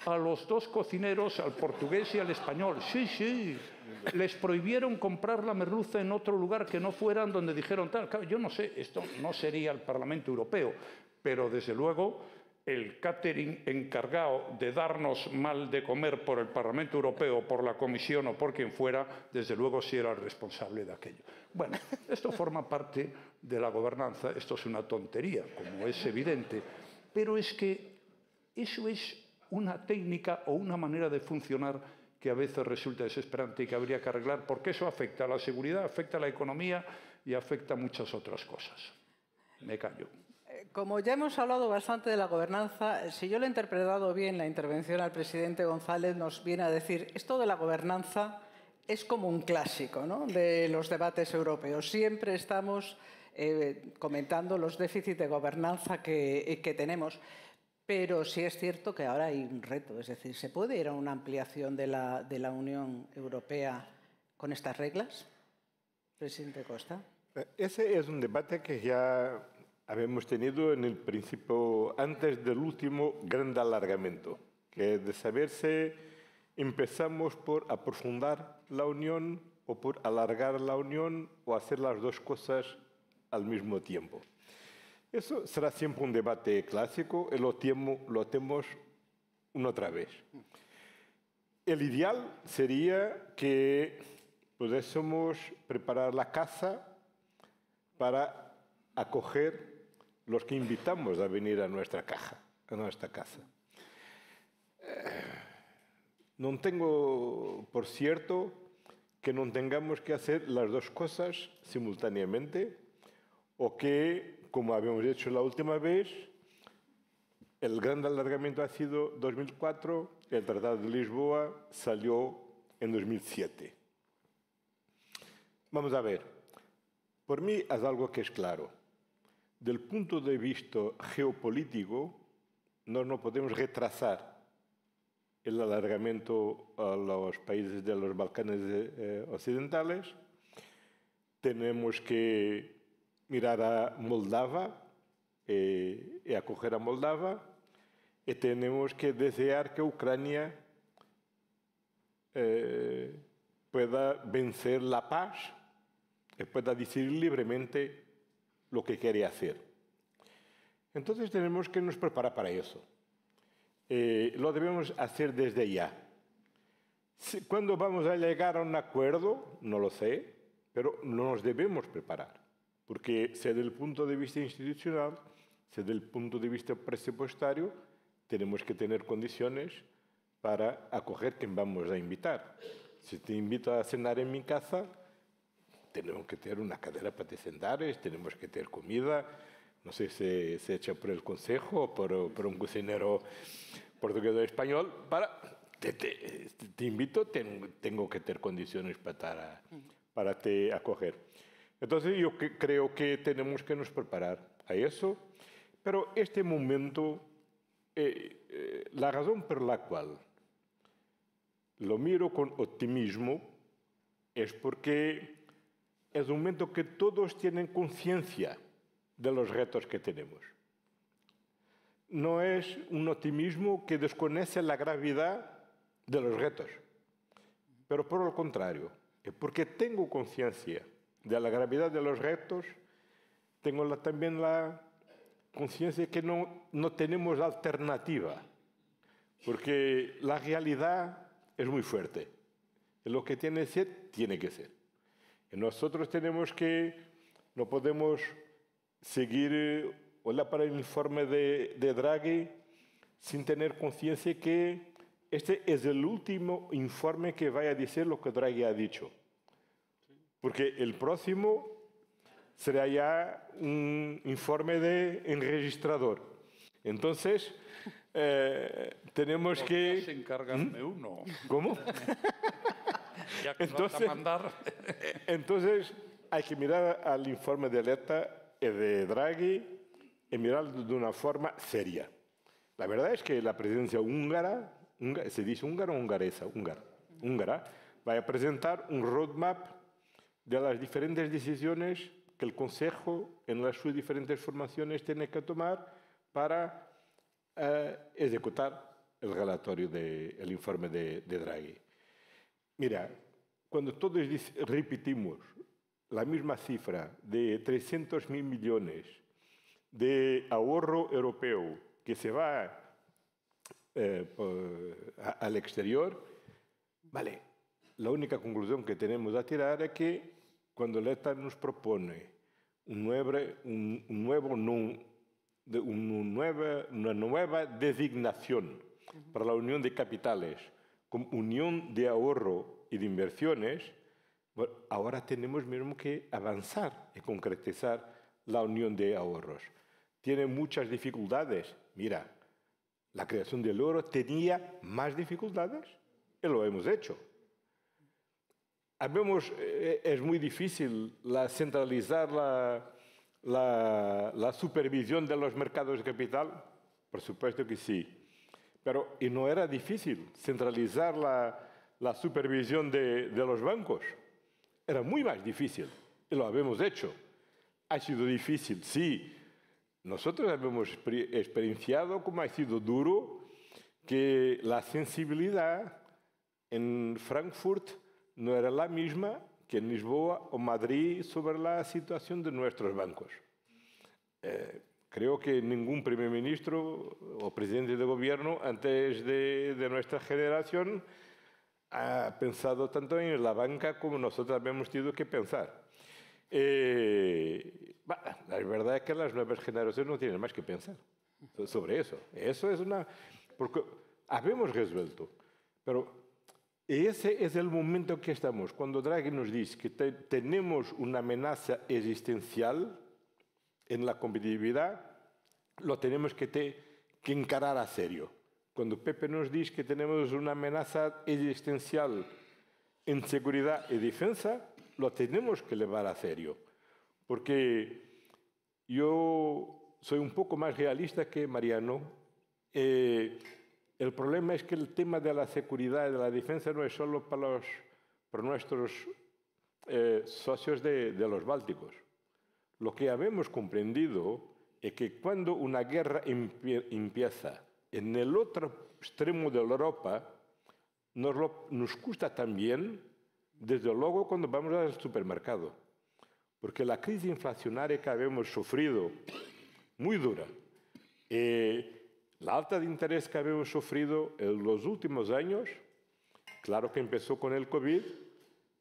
Speaker 5: a los dos cocineros, al portugués y al español. Sí, sí. Les prohibieron comprar la merluza en otro lugar que no fueran donde dijeron tal. Claro, yo no sé, esto no sería el Parlamento Europeo, pero desde luego el catering encargado de darnos mal de comer por el Parlamento Europeo, por la Comisión o por quien fuera, desde luego sí era el responsable de aquello. Bueno, esto forma parte de la gobernanza, esto es una tontería, como es evidente, pero es que eso es una técnica o una manera de funcionar que a veces resulta desesperante y que habría que arreglar, porque eso afecta a la seguridad, afecta a la economía y afecta a muchas otras cosas. Me callo.
Speaker 2: Como ya hemos hablado bastante de la gobernanza, si yo lo he interpretado bien, la intervención al presidente González nos viene a decir, esto de la gobernanza es como un clásico, ¿no?, de los debates europeos. Siempre estamos comentando los déficits de gobernanza que tenemos. Pero sí es cierto que ahora hay un reto, es decir, ¿se puede ir a una ampliación de la Unión Europea con estas reglas? Presidente Costa.
Speaker 3: Ese es un debate que ya habíamos tenido en el principio, antes del último gran alargamiento, que es de saber si empezamos por aprofundar la Unión o por alargar la Unión o hacer las dos cosas al mismo tiempo. Eso será siempre un debate clásico y lo tenemos una otra vez. El ideal sería que pudiésemos preparar la casa para acoger los que invitamos a venir a nuestra casa. No tengo por cierto que no tengamos que hacer las dos cosas simultáneamente o que, como habíamos hecho la última vez, el gran alargamiento ha sido 2004, el Tratado de Lisboa salió en 2007. Vamos a ver, por mí es algo que es claro. Del punto de vista geopolítico, no podemos retrasar el alargamiento a los países de los Balcanes occidentales. Tenemos que mirar a Moldava y acoger a Moldava, y tenemos que desear que Ucrania pueda vencer la paz y pueda decidir libremente lo que quiere hacer. Entonces tenemos que nos preparar para eso. Lo debemos hacer desde ya. ¿Cuándo vamos a llegar a un acuerdo? No lo sé, pero nos debemos preparar. Porque si desde el punto de vista institucional, si desde el punto de vista presupuestario, tenemos que tener condiciones para acoger quien vamos a invitar. Si te invito a cenar en mi casa, tenemos que tener una cadera para te sentares, tenemos que tener comida, no sé si se echa por el Consejo o por un cocinero portugués o español, te invito, tengo que tener condiciones para te acoger. Entonces yo creo que tenemos que nos preparar a eso, pero este momento, la razón por la cual lo miro con optimismo es porque es un momento que todos tienen conciencia de los retos que tenemos. No es un optimismo que desconoce la gravedad de los retos, pero por el contrario, es porque tengo conciencia de la gravedad de los retos, tengo también la conciencia de que no tenemos alternativa, porque la realidad es muy fuerte. Lo que tiene que ser, tiene que ser. Y nosotros no podemos seguir, hola para el informe de Draghi, sin tener conciencia que este es el último informe que vaya a decir lo que Draghi ha dicho. Porque el próximo será ya un informe de enregistrador. Entonces, tenemos que...
Speaker 5: encargarme uno.
Speaker 3: ¿Cómo?
Speaker 5: Ya que entonces, vas a mandar...
Speaker 3: entonces, hay que mirar al informe de Letta y de Draghi y mirarlo de una forma seria. La verdad es que la presidencia húngara, se dice húngara o hungaresa, húngara, va a presentar un roadmap de las diferentes decisiones que el Consejo, en sus diferentes formaciones, tiene que tomar para ejecutar el relatorio el informe de Draghi. Mira, cuando todos repetimos la misma cifra de 300.000 millones de ahorro europeo que se va al exterior, vale, la única conclusión que tenemos a tirar es que cuando Letta nos propone una nueva designación para la unión de capitales como unión de ahorro y de inversiones, bueno, ahora tenemos mismo que avanzar y concretizar la unión de ahorros. Tiene muchas dificultades. Mira, la creación del euro tenía más dificultades y lo hemos hecho. Es muy difícil centralizar la supervisión de los mercados de capital. Por supuesto que sí. Pero y no era difícil centralizar la supervisión de los bancos. Era muy más difícil. Y lo habíamos hecho. Ha sido difícil, sí. Nosotros hemos experienciado cómo ha sido duro que la sensibilidad en Frankfurt no era la misma que en Lisboa o Madrid sobre la situación de nuestros bancos. Creo que ningún primer ministro o presidente de gobierno antes de nuestra generación ha pensado tanto en la banca como nosotros habíamos tenido que pensar. La verdad es que las nuevas generaciones no tienen más que pensar sobre eso. Eso es porque habemos resuelto, pero ese es el momento que estamos. Cuando Draghi nos dice que tenemos una amenaza existencial en la competitividad, lo tenemos que encarar a serio. Cuando Pepe nos dice que tenemos una amenaza existencial en seguridad y defensa, lo tenemos que llevar a serio. Porque yo soy un poco más realista que Mariano. El problema es que el tema de la seguridad y de la defensa no es solo para nuestros socios de los Bálticos. Lo que habemos comprendido es que cuando una guerra empieza en el otro extremo de Europa, nos cuesta también, desde luego, cuando vamos al supermercado. Porque la crisis inflacionaria que habemos sufrido, muy dura, la alta de interés que habemos sufrido en los últimos años, claro que empezó con el COVID,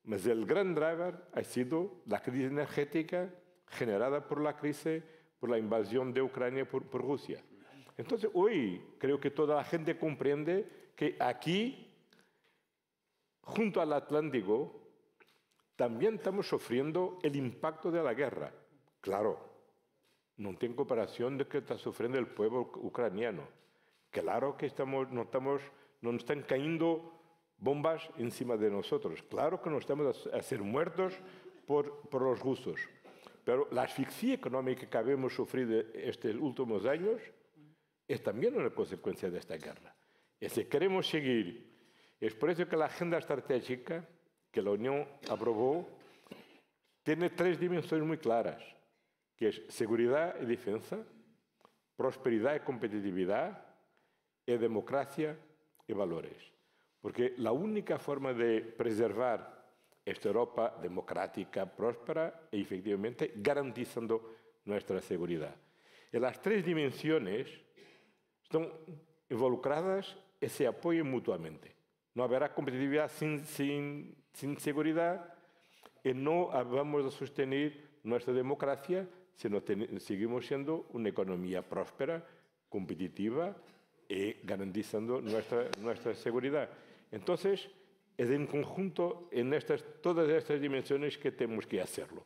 Speaker 3: pero el gran driver ha sido la crisis energética generada por la invasión de Ucrania por Rusia. Entonces, hoy creo que toda la gente comprende que aquí, junto al Atlántico, también estamos sufriendo el impacto de la guerra. Claro, no tiene comparación de que está sufriendo el pueblo ucraniano. Claro que no están cayendo bombas encima de nosotros. Claro que no estamos a ser muertos por los rusos. Pero la asfixia económica que habemos sufrido estos últimos años es también una consecuencia de esta guerra. Y si queremos seguir, es por eso que la agenda estratégica que la Unión aprobó tiene 3 dimensiones muy claras, que es seguridad y defensa, prosperidad y competitividad, y democracia y valores. Porque la única forma de preservar esta Europa democrática, próspera y efectivamente garantizando nuestra seguridad. Y las tres dimensiones están involucradas y se apoyan mutuamente. No habrá competitividad sin seguridad y no vamos a sostener nuestra democracia si no seguimos siendo una economía próspera, competitiva y garantizando nuestra seguridad. Entonces, es en conjunto en todas estas dimensiones que tenemos que hacerlo.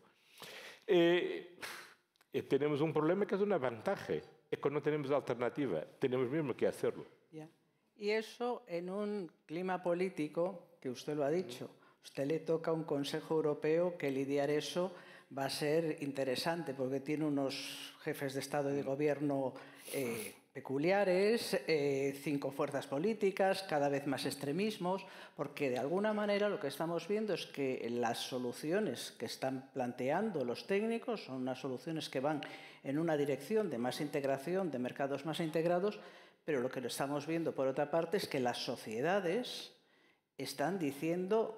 Speaker 3: Tenemos un problema que es una ventaja, es que no tenemos alternativa, tenemos mismo que hacerlo.
Speaker 2: Yeah. Y eso en un clima político, que usted lo ha dicho, usted le toca a un Consejo Europeo que lidiar eso va a ser interesante, porque tiene unos jefes de Estado y de Gobierno peculiares, 5 fuerzas políticas, cada vez más extremismos, porque de alguna manera lo que estamos viendo es que las soluciones que están planteando los técnicos son unas soluciones que van en una dirección de más integración, de mercados más integrados, pero lo que estamos viendo por otra parte es que las sociedades están diciendo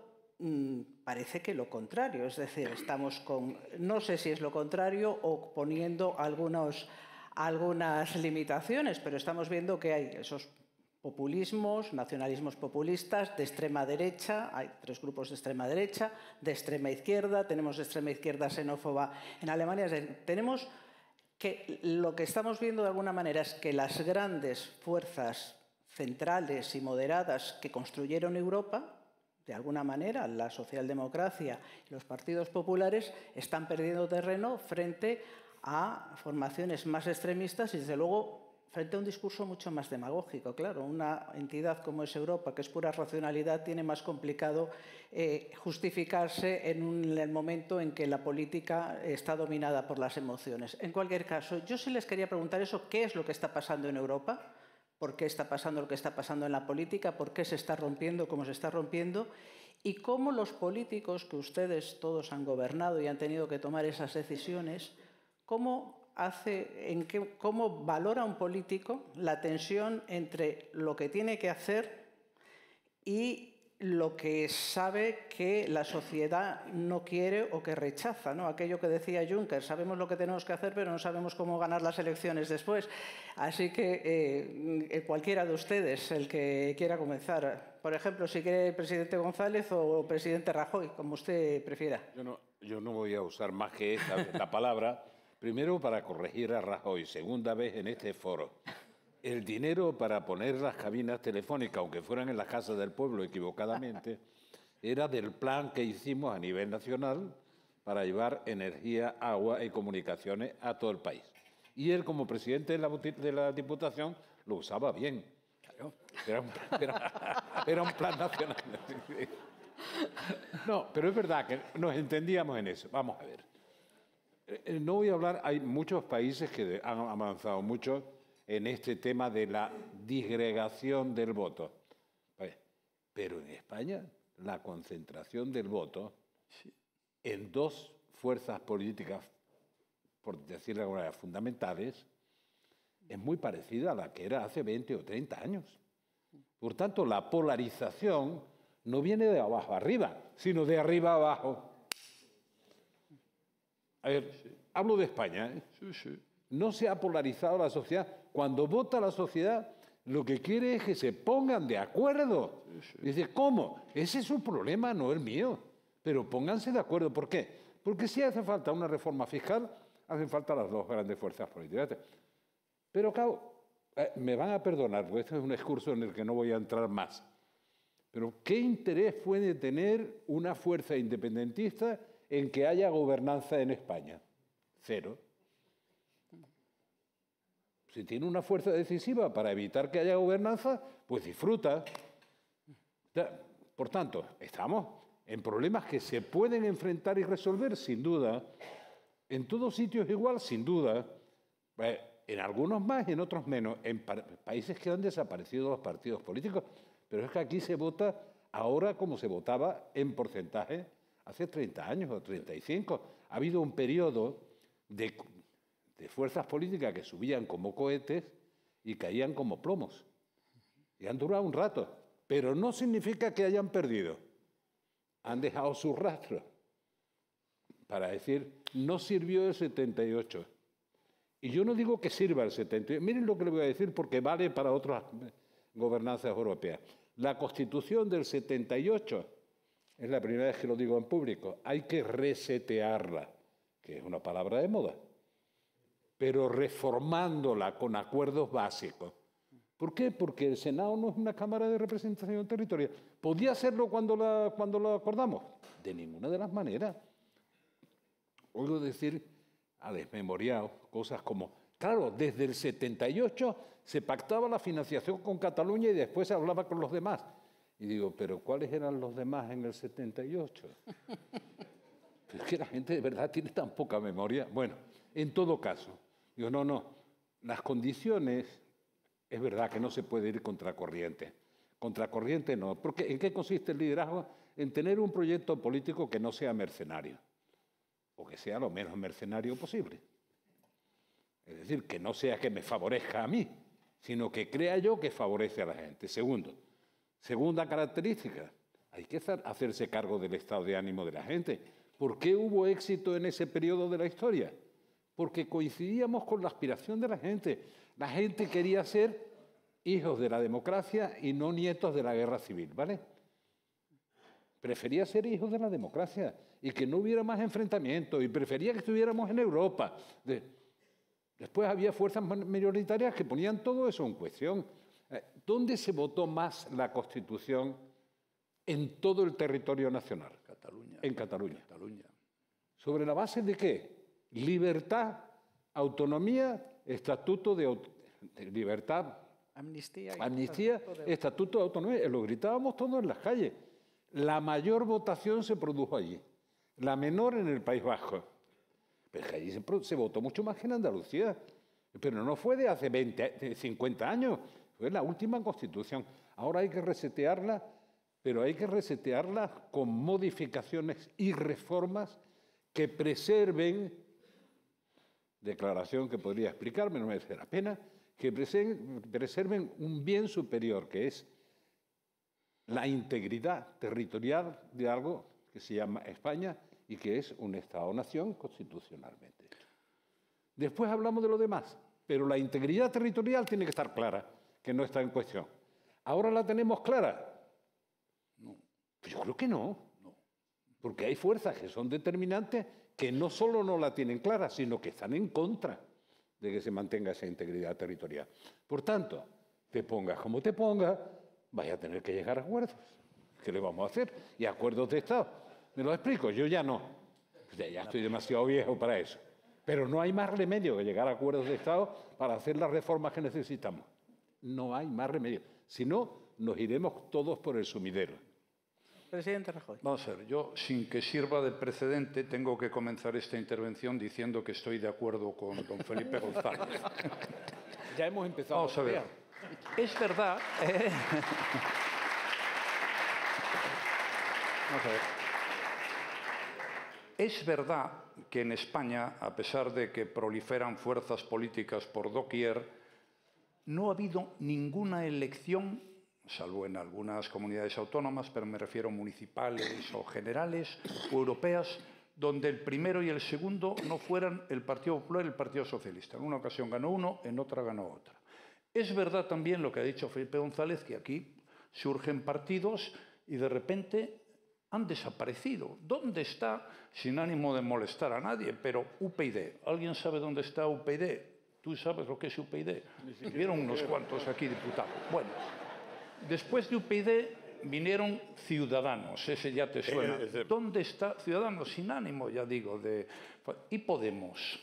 Speaker 2: parece que lo contrario, es decir, estamos con, no sé si es lo contrario o poniendo algunas limitaciones, pero estamos viendo que hay esos populismos, nacionalismos populistas de extrema derecha, hay 3 grupos de extrema derecha, de extrema izquierda, tenemos de extrema izquierda xenófoba en Alemania, es decir, tenemos que lo que estamos viendo de alguna manera es que las grandes fuerzas centrales y moderadas que construyeron Europa, de alguna manera, la socialdemocracia y los partidos populares están perdiendo terreno frente a formaciones más extremistas y, desde luego, frente a un discurso mucho más demagógico. Claro, una entidad como es Europa, que es pura racionalidad, tiene más complicado justificarse en el momento en que la política está dominada por las emociones. En cualquier caso, yo sí les quería preguntar eso, ¿qué es lo que está pasando en Europa? ¿Por qué está pasando lo que está pasando en la política? ¿Por qué se está rompiendo como se está rompiendo? Y cómo los políticos que ustedes todos han gobernado y han tenido que tomar esas decisiones, cómo valora un político la tensión entre lo que tiene que hacer y lo que sabe que la sociedad no quiere o que rechaza, ¿no? Aquello que decía Juncker, sabemos lo que tenemos que hacer, pero no sabemos cómo ganar las elecciones después. Así que cualquiera de ustedes, el que quiera comenzar, por ejemplo, si quiere el presidente González o el presidente Rajoy, como usted prefiera.
Speaker 4: Yo no voy a usar más que la palabra, primero para corregir a Rajoy, segunda vez en este foro. El dinero para poner las cabinas telefónicas, aunque fueran en las casas del pueblo equivocadamente, era del plan que hicimos a nivel nacional para llevar energía, agua y comunicaciones a todo el país. Y él, como presidente de la Diputación, lo usaba bien. Era un plan nacional. No, pero es verdad que nos entendíamos en eso. Vamos a ver. No voy a hablar, hay muchos países que han avanzado mucho en este tema de la disgregación del voto. Pero en España, la concentración del voto en 2 fuerzas políticas, por decirlo de alguna manera, fundamentales, es muy parecida a la que era hace 20 o 30 años. Por tanto, la polarización no viene de abajo arriba, sino de arriba abajo. A ver, hablo de España, ¿eh? No se ha polarizado la sociedad. Cuando vota la sociedad, lo que quiere es que se pongan de acuerdo. Dice, ¿cómo? Ese es su problema, no el mío. Pero pónganse de acuerdo. ¿Por qué? Porque si hace falta una reforma fiscal, hacen falta las 2 grandes fuerzas políticas. Pero claro, me van a perdonar, porque este es un discurso en el que no voy a entrar más. Pero ¿qué interés puede tener una fuerza independentista en que haya gobernanza en España? 0. Si tiene una fuerza decisiva para evitar que haya gobernanza, pues disfruta. Por tanto, estamos en problemas que se pueden enfrentar y resolver, sin duda. En todos sitios igual, sin duda. En algunos más, en otros menos. En países que han desaparecido los partidos políticos. Pero es que aquí se vota ahora como se votaba en porcentaje hace 30 años o 35. Ha habido un periodo de fuerzas políticas que subían como cohetes y caían como plomos. Y han durado un rato, pero no significa que hayan perdido. han dejado su rastro para decir, no sirvió el 78. Y yo no digo que sirva el 78. Miren lo que le voy a decir porque vale para otras gobernanzas europeas. La Constitución del 78, es la primera vez que lo digo en público, hay que resetearla, que es una palabra de moda, pero reformándola con acuerdos básicos. ¿Por qué? Porque el Senado no es una Cámara de Representación Territorial. ¿Podía hacerlo cuando lo acordamos? De ninguna de las maneras. Oigo decir a desmemoriado cosas como, claro, desde el 78 se pactaba la financiación con Cataluña y después se hablaba con los demás. Y digo, ¿pero cuáles eran los demás en el 78? Pero es que la gente de verdad tiene tan poca memoria. Bueno, en todo caso, digo, no, las condiciones, es verdad que no se puede ir contracorriente. Contracorriente no, porque ¿en qué consiste el liderazgo? En tener un proyecto político que no sea mercenario, o que sea lo menos mercenario posible. Es decir, que no sea que me favorezca a mí, sino que crea yo que favorece a la gente. Segunda característica, hay que hacerse cargo del estado de ánimo de la gente. ¿Por qué hubo éxito en ese periodo de la historia? Porque coincidíamos con la aspiración de la gente. La gente quería ser hijos de la democracia y no nietos de la guerra civil, ¿vale? Prefería ser hijos de la democracia y que no hubiera más enfrentamientos y prefería que estuviéramos en Europa. Después había fuerzas mayoritarias que ponían todo eso en cuestión. ¿Dónde se votó más la Constitución en todo el territorio nacional?
Speaker 5: Cataluña.
Speaker 4: En Cataluña.
Speaker 5: Cataluña.
Speaker 4: ¿Sobre la base de qué? Libertad, autonomía, estatuto de libertad,
Speaker 2: Amnistía,
Speaker 4: estatuto de autonomía. Lo gritábamos todos en las calles. La mayor votación se produjo allí, la menor en el País Vasco. Pero allí se votó mucho más que en Andalucía. Pero no fue de hace 50 años, fue la última Constitución. Ahora hay que resetearla, pero hay que resetearla con modificaciones y reformas que preserven, declaración que podría explicarme, no merece la pena, que preserven un bien superior, que es la integridad territorial de algo que se llama España y que es un Estado-nación constitucionalmente. Después hablamos de lo demás, pero la integridad territorial tiene que estar clara, que no está en cuestión. ¿Ahora la tenemos clara? No. Pues yo creo que no. Porque hay fuerzas que son determinantes que no solo no la tienen clara, sino que están en contra de que se mantenga esa integridad territorial. Por tanto, te pongas como te pongas, vaya a tener que llegar a acuerdos. ¿Qué le vamos a hacer? Y acuerdos de Estado. ¿Me lo explico? Yo ya no. Ya estoy demasiado viejo para eso. Pero no hay más remedio que llegar a acuerdos de Estado para hacer las reformas que necesitamos. No hay más remedio. Si no, nos iremos todos por el sumidero.
Speaker 2: Presidente Rajoy.
Speaker 5: Vamos a ver, yo, sin que sirva de precedente, tengo que comenzar esta intervención diciendo que estoy de acuerdo con don Felipe González.
Speaker 4: Ya hemos empezado.
Speaker 5: Vamos a ver. Es verdad. Vamos a ver. Es verdad que en España, a pesar de que proliferan fuerzas políticas por doquier, no ha habido ninguna elección, salvo en algunas comunidades autónomas, pero me refiero a municipales o generales o europeas, donde el primero y el segundo no fueran el Partido Popular y el Partido Socialista. En una ocasión ganó uno, en otra ganó otra. Es verdad también lo que ha dicho Felipe González, que aquí surgen partidos y de repente han desaparecido. ¿Dónde está? Sin ánimo de molestar a nadie, pero UPyD. ¿Alguien sabe dónde está UPyD? ¿Tú sabes lo que es UPyD? Vieron unos cuantos aquí diputados. Bueno, después de UPyD vinieron Ciudadanos, ese ya te suena. ¿Dónde está Ciudadanos? Sin ánimo, ya digo, de... Y Podemos.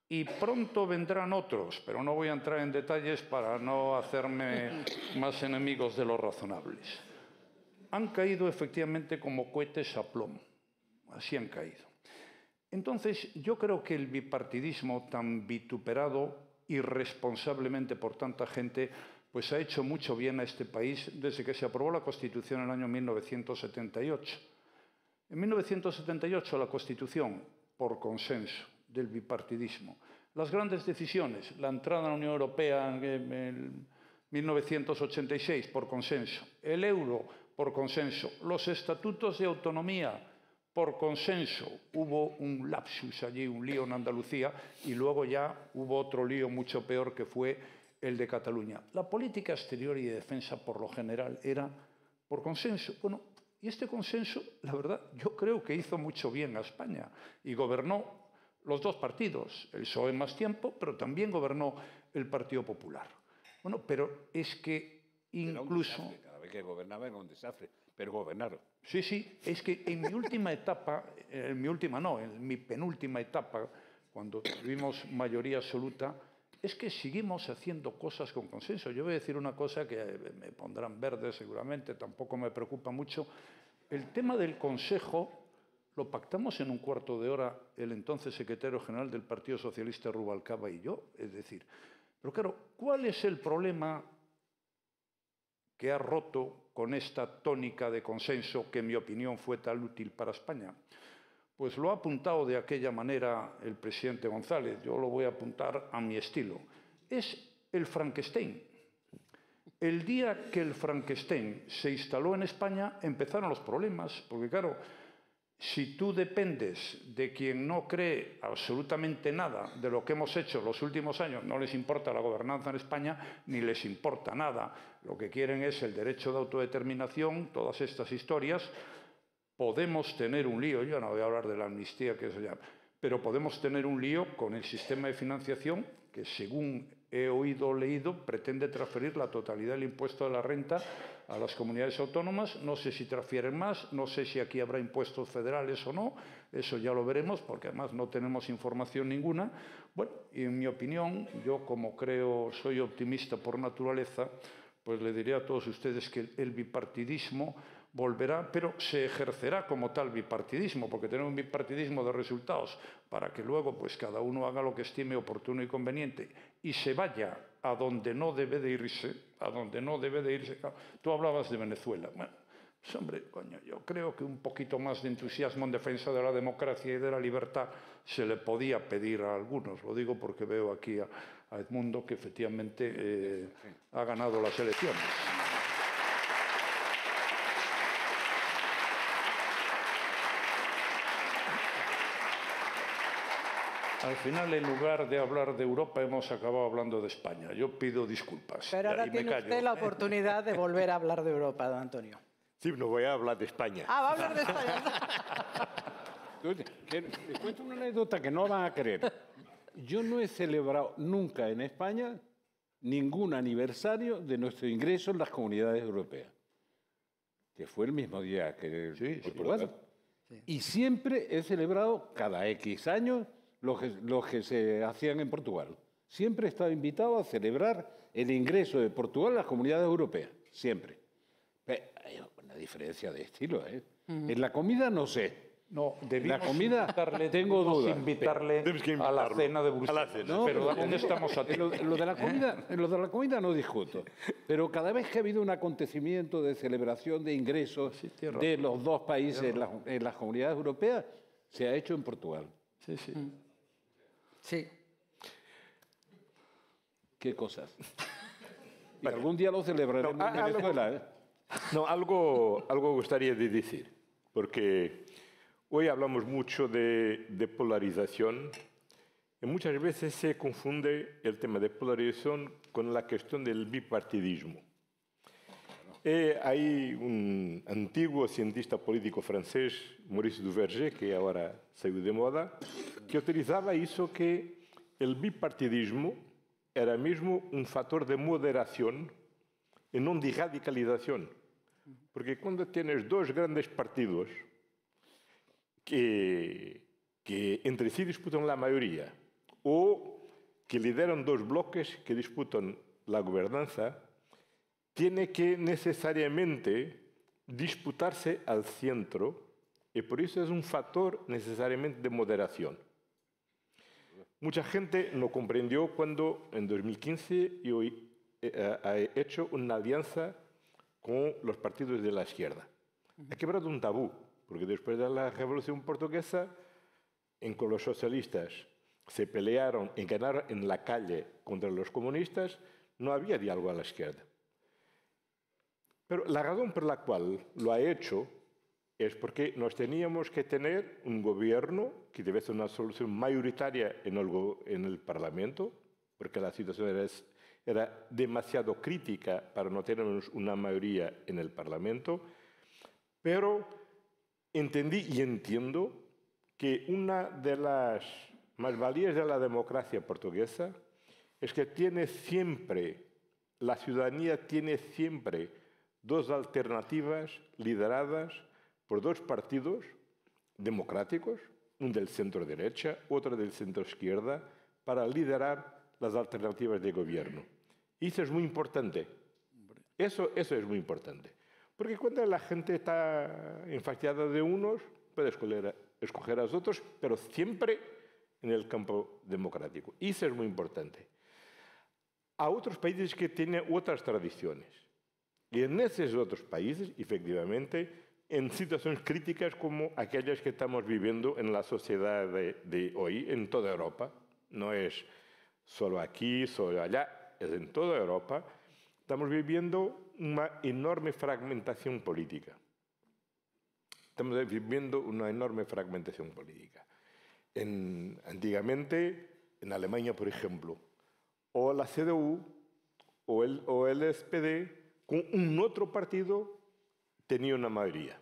Speaker 5: Y pronto vendrán otros, pero no voy a entrar en detalles para no hacerme más enemigos de los razonables. Han caído efectivamente como cohetes a plomo. Así han caído. Entonces, yo creo que el bipartidismo tan vituperado irresponsablemente por tanta gente, pues ha hecho mucho bien a este país desde que se aprobó la Constitución en el año 1978. En 1978 la Constitución, por consenso del bipartidismo. Las grandes decisiones, la entrada a la Unión Europea en 1986, por consenso. El euro, por consenso. Los estatutos de autonomía, por consenso. Hubo un lapsus allí, un lío en Andalucía, y luego ya hubo otro lío mucho peor que fue el de Cataluña. La política exterior y de defensa, por lo general, era por consenso. Bueno, y este consenso, la verdad, yo creo que hizo mucho bien a España y gobernó los dos partidos, el PSOE más tiempo, pero también gobernó el Partido Popular. Bueno, pero es que incluso...
Speaker 4: Cada vez que gobernaba era un desastre, pero gobernaron.
Speaker 5: Sí, sí, es que en mi última etapa, en mi penúltima etapa, cuando tuvimos mayoría absoluta, es que seguimos haciendo cosas con consenso. Yo voy a decir una cosa que me pondrán verde seguramente, tampoco me preocupa mucho. El tema del Consejo lo pactamos en un cuarto de hora el entonces secretario general del Partido Socialista, Rubalcaba, y yo. Es decir, pero claro, ¿cuál es el problema que ha roto con esta tónica de consenso que, en mi opinión, fue tan útil para España? Pues lo ha apuntado de aquella manera el presidente González. Yo lo voy a apuntar a mi estilo. Es el Frankenstein. El día que el Frankenstein se instaló en España, empezaron los problemas. Porque, claro, si tú dependes de quien no cree absolutamente nada de lo que hemos hecho los últimos años, no les importa la gobernanza en España, ni les importa nada. Lo que quieren es el derecho de autodeterminación, todas estas historias. Podemos tener un lío, yo no voy a hablar de la amnistía, que eso ya, pero podemos tener un lío con el sistema de financiación que, según he oído o leído, pretende transferir la totalidad del impuesto de la renta a las comunidades autónomas. No sé si transfieren más, no sé si aquí habrá impuestos federales o no, eso ya lo veremos, porque además no tenemos información ninguna. Bueno, y en mi opinión, yo como creo, soy optimista por naturaleza, pues le diré a todos ustedes que el bipartidismo volverá, pero se ejercerá como tal bipartidismo, porque tenemos un bipartidismo de resultados para que luego pues cada uno haga lo que estime oportuno y conveniente y se vaya a donde no debe de irse, a donde no debe de irse. Tú hablabas de Venezuela. Bueno, pues hombre, coño, yo creo que un poquito más de entusiasmo en defensa de la democracia y de la libertad se le podía pedir a algunos. Lo digo porque veo aquí a Edmundo, que efectivamente ha ganado las elecciones. Al final, en lugar de hablar de Europa, hemos acabado hablando de España. Yo pido disculpas.
Speaker 2: Pero ahora tiene usted la oportunidad de volver a hablar de Europa, don Antonio.
Speaker 3: Sí, no voy a hablar de España.
Speaker 2: Ah, va a hablar de España.
Speaker 4: Les cuento una anécdota que no van a creer. Yo no he celebrado nunca en España ningún aniversario de nuestro ingreso en las comunidades europeas, que fue el mismo día que Portugal. Sí. Y siempre he celebrado cada X años los que se hacían en Portugal. Siempre he estado invitado a celebrar el ingreso de Portugal a las comunidades europeas, siempre. Pero hay una diferencia de estilo, ¿eh? En la comida no sé.
Speaker 5: No,
Speaker 4: la comida tengo dudas.
Speaker 5: Invitarle a la cena de Bruselas.
Speaker 4: No,
Speaker 5: pero ¿dónde estamos a ti?
Speaker 4: Lo de la comida no discuto. Pero cada vez que ha habido un acontecimiento de celebración de ingresos de los dos países en las comunidades europeas, se ha hecho en Portugal.
Speaker 5: Sí, sí.
Speaker 2: Sí.
Speaker 4: ¿Qué cosas? Y algún día lo celebraremos en Venezuela.
Speaker 3: No, algo gustaría de decir, porque hoy hablamos mucho de polarización y muchas veces se confunde el tema de polarización con la cuestión del bipartidismo. Hay un antiguo cientista político francés, Maurice Duverger, que ahora salió de moda, que utilizaba eso, que el bipartidismo era mismo un factor de moderación y no de radicalización. Porque cuando tienes dos grandes partidos que entre sí disputan la mayoría o que lideran dos bloques que disputan la gobernanza, tiene que necesariamente disputarse al centro y por eso es un factor necesariamente de moderación. Mucha gente no comprendió cuando en 2015 yo ha hecho una alianza con los partidos de la izquierda. Ha quebrado un tabú, porque después de la Revolución Portuguesa, en que los socialistas se pelearon y ganaron en la calle contra los comunistas, no había diálogo a la izquierda. Pero la razón por la cual lo ha hecho es porque nos teníamos que tener un gobierno que debe ser una solución mayoritaria en el Parlamento, porque la situación era demasiado crítica para no tener una mayoría en el Parlamento, pero entendí y entiendo que una de las más-valías de la democracia portuguesa es que la ciudadanía tiene siempre dos alternativas lideradas por dos partidos democráticos, un del centro-derecha, otro del centro-izquierda, para liderar las alternativas de gobierno. Y eso es muy importante. Eso es muy importante. Porque cuando la gente está enfastiada de unos, puede escoger a los otros, pero siempre en el campo democrático. Y eso es muy importante. Hay otros países que tienen otras tradiciones. Y en esos otros países, efectivamente, en situaciones críticas como aquellas que estamos viviendo en la sociedad de hoy, en toda Europa, no es solo aquí, solo allá, es en toda Europa, estamos viviendo una enorme fragmentación política. Estamos viviendo una enorme fragmentación política. Antiguamente, en Alemania, por ejemplo, o la CDU o el SPD, con un otro partido, tenía una mayoría.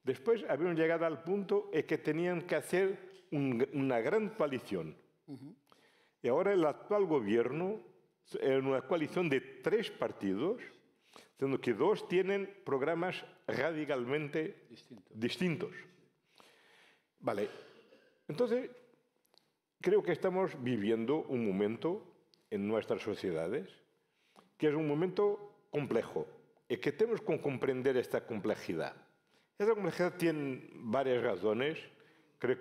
Speaker 3: Después habían llegado al punto en que tenían que hacer una gran coalición. Y ahora el actual gobierno es una coalición de 3 partidos, siendo que 2 tienen programas radicalmente distintos. Vale, entonces creo que estamos viviendo un momento en nuestras sociedades que es un momento complejo y que tenemos que comprender esta complejidad. Esta complejidad tiene varias razones. Creo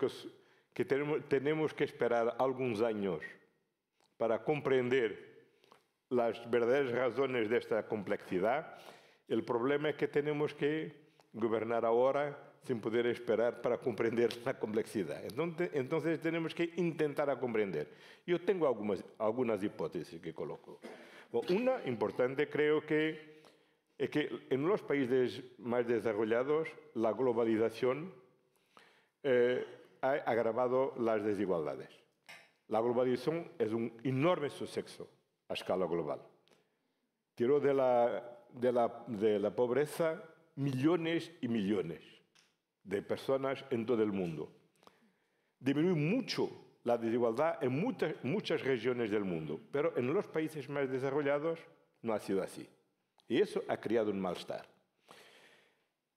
Speaker 3: que tenemos que esperar algunos años para comprender las verdaderas razones de esta complejidad. El problema es que tenemos que gobernar ahora sin poder esperar para comprender la complejidad. Entonces tenemos que intentar comprender. Yo tengo algunas hipótesis que coloco. Una importante creo que es que en los países más desarrollados la globalización ha agravado las desigualdades. La globalización es un enorme suceso a escala global. Tiró de la pobreza millones y millones de personas en todo el mundo. Disminuyó mucho la desigualdad en muchas regiones del mundo, pero en los países más desarrollados no ha sido así. Y eso ha creado un malestar.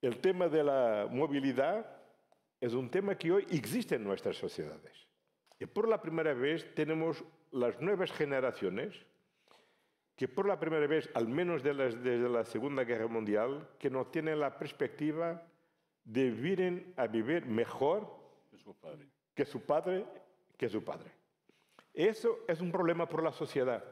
Speaker 3: El tema de la movilidad es un tema que hoy existe en nuestras sociedades. Y por la primera vez tenemos las nuevas generaciones que por la primera vez, al menos desde la Segunda Guerra Mundial, que no tienen la perspectiva de vivir mejor que su padre. Eso es un problema por la sociedad,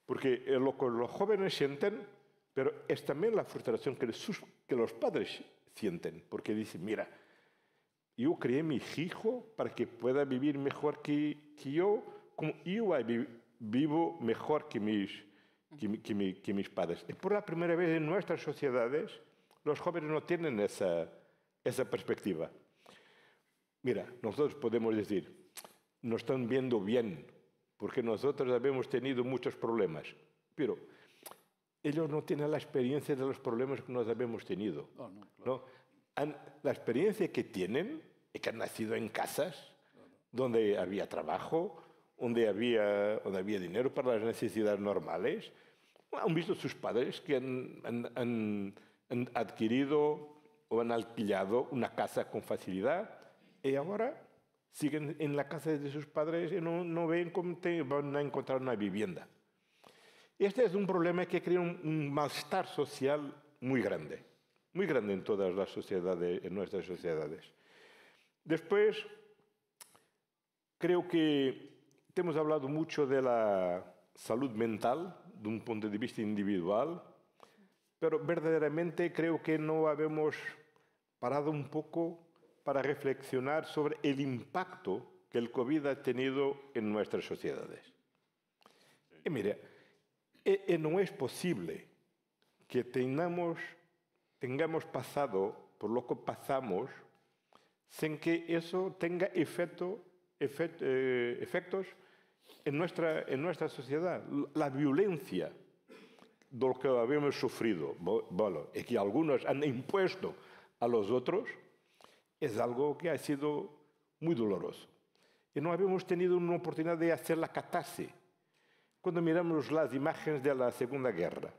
Speaker 3: porque lo que los jóvenes sienten, pero es también la frustración que los padres sienten, porque dicen, mira, yo crié a mi hijo para que pueda vivir mejor que yo, como yo vivo mejor que mis padres. Y por la primera vez en nuestras sociedades, los jóvenes no tienen esa perspectiva. Mira, nosotros podemos decir, nos están viendo bien, porque nosotros habíamos tenido muchos problemas, pero ellos no tienen la experiencia de los problemas que nos habíamos tenido.
Speaker 5: No, claro.
Speaker 3: ¿No? La experiencia que tienen es que han nacido en casas donde había trabajo, donde había dinero para las necesidades normales. Han visto sus padres que han adquirido o han alquilado una casa con facilidad y ahora siguen en la casa de sus padres y no ven cómo van a encontrar una vivienda. Este es un problema que crea un malestar social muy grande en todas las sociedades, en nuestras sociedades. Después, creo que hemos hablado mucho de la salud mental, de un punto de vista individual, pero verdaderamente creo que no habemos parado un poco para reflexionar sobre el impacto que el COVID ha tenido en nuestras sociedades. Y mire, no es posible que tengamos pasado por lo que pasamos sin que eso tenga efectos en nuestra sociedad. La violencia de lo que habíamos sufrido, bueno, y que algunos han impuesto a los otros, es algo que ha sido muy doloroso. Y no habíamos tenido una oportunidad de hacer la catarsis. Cuando miramos las imágenes de la Segunda Guerra,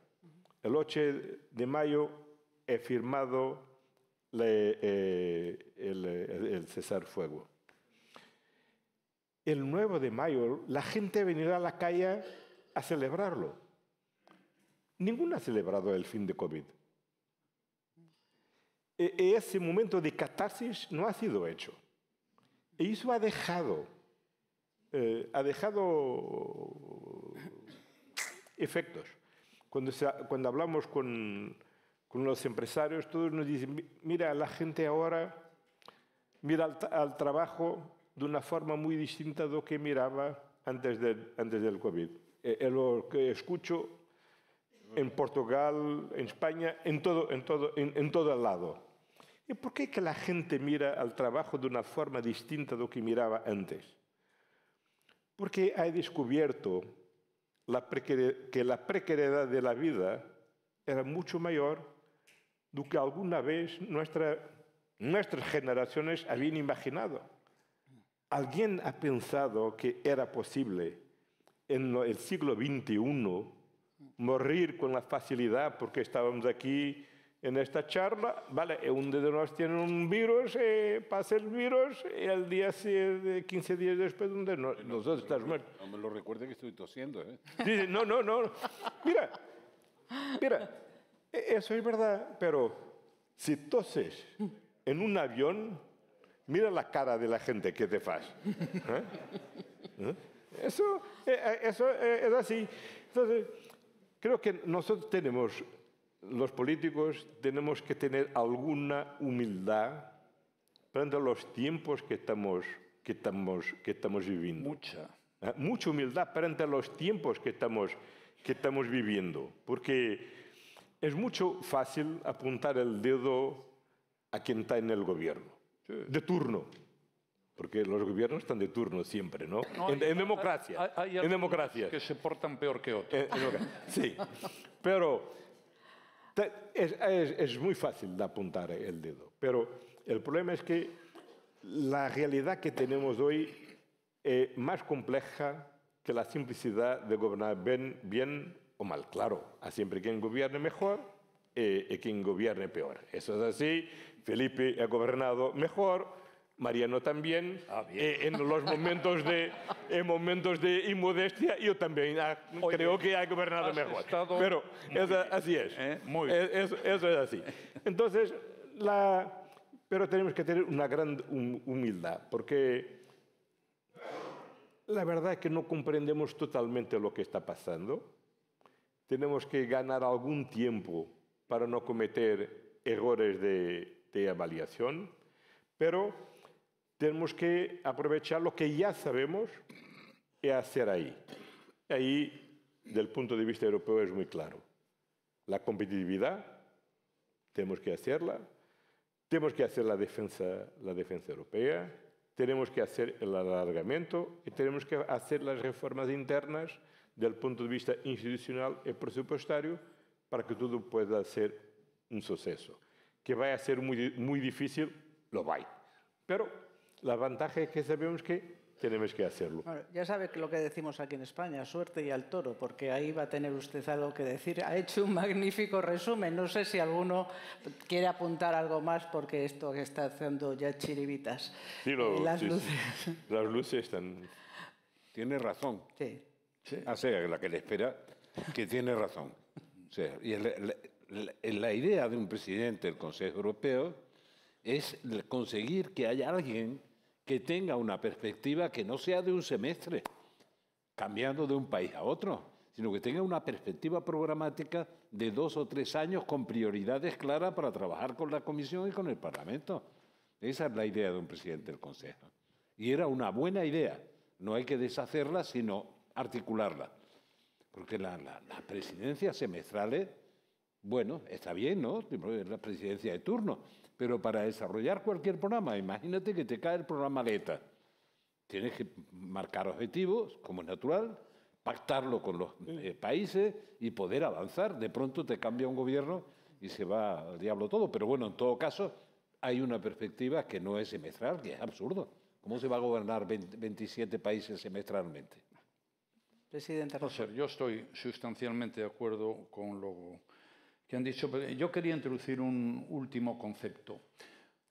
Speaker 3: el 8 de mayo he firmado el cesar-fuego. El 9 de mayo la gente ha venido a la calle a celebrarlo. Ninguno ha celebrado el fin de COVID. Ese momento de catarsis no ha sido hecho. Y eso ha dejado efectos. Cuando hablamos con los empresarios, todos nos dicen, mira, la gente ahora mira al trabajo de una forma muy distinta de lo que miraba antes del COVID. Es lo que escucho en Portugal, en España, en todo el lado. ¿Y por qué que la gente mira al trabajo de una forma distinta de lo que miraba antes? Porque ha descubierto que la precariedad de la vida era mucho mayor de lo que alguna vez nuestras generaciones habían imaginado. ¿Alguien ha pensado que era posible en el siglo XXI morir con la facilidad porque estábamos aquí en esta charla? Vale, uno de nosotros tiene un virus, pasa el virus y al día 15 días después nosotros estamos muertos.
Speaker 4: No me lo recuerde que estoy tosiendo, ¿eh?
Speaker 3: Sí, no. Mira, eso es verdad, pero si toses en un avión, mira la cara de la gente que te faz. Eso es así. Entonces, creo que nosotros los políticos tenemos que tener alguna humildad frente a los tiempos que estamos viviendo. Mucha humildad frente a los tiempos que estamos viviendo, porque es mucho fácil apuntar el dedo a quien está en el gobierno, de turno, porque los gobiernos están de turno siempre, ¿no? En democracia.
Speaker 5: Hay
Speaker 3: en democracia.
Speaker 5: que se portan peor que otros.
Speaker 3: Sí, pero es muy fácil de apuntar el dedo. Pero el problema es que la realidad que tenemos hoy es más compleja que la simplicidad de gobernar bien o mal. Claro, hay siempre quien gobierne mejor y quien gobierne peor. Eso es así. Felipe ha gobernado mejor, Mariano también. En los momentos de inmodestia, yo también creo que ha gobernado mejor. Pero así es. Eso es así. Entonces, pero tenemos que tener una gran humildad, porque la verdad es que no comprendemos totalmente lo que está pasando. Tenemos que ganar algún tiempo para no cometer errores de avaliación, pero tenemos que aprovechar lo que ya sabemos y hacer ahí. Ahí, del punto de vista europeo, es muy claro. La competitividad, tenemos que hacerla. Tenemos que hacer la defensa europea. Tenemos que hacer el alargamiento y tenemos que hacer las reformas internas del punto de vista institucional y presupuestario para que todo pueda ser un suceso. Que vaya a ser muy difícil, lo va. Pero la ventaja es que sabemos que tenemos que hacerlo.
Speaker 2: Bueno, ya sabe que lo que decimos aquí en España, suerte y al toro, porque ahí va a tener usted algo que decir. Ha hecho un magnífico resumen. No sé si alguno quiere apuntar algo más, porque esto que está haciendo ya chiribitas.
Speaker 3: Sí,
Speaker 2: las luces.
Speaker 3: Sí. Las luces están...
Speaker 4: Tiene razón.
Speaker 2: Sí.
Speaker 4: O sea, la que le espera, que tiene razón. O sea, y la idea de un presidente del Consejo Europeo es conseguir que haya alguien que tenga una perspectiva que no sea de un semestre, cambiando de un país a otro, sino que tenga una perspectiva programática de 2 o 3 años con prioridades claras para trabajar con la Comisión y con el Parlamento. Esa es la idea de un presidente del Consejo. Y era una buena idea. No hay que deshacerla, sino articularla. Porque las presidencias semestrales, Bueno, está bien, ¿no? Es la presidencia de turno. Pero para desarrollar cualquier programa, imagínate que te cae el programa Leta. Tienes que marcar objetivos, como es natural, pactarlo con los países y poder avanzar. De pronto te cambia un gobierno y se va al diablo todo. Pero bueno, en todo caso, hay una perspectiva que no es semestral, que es absurdo. ¿Cómo se va a gobernar 27 países semestralmente?
Speaker 2: Presidente.
Speaker 5: Yo estoy sustancialmente de acuerdo con lo que han dicho, pero yo quería introducir un último concepto.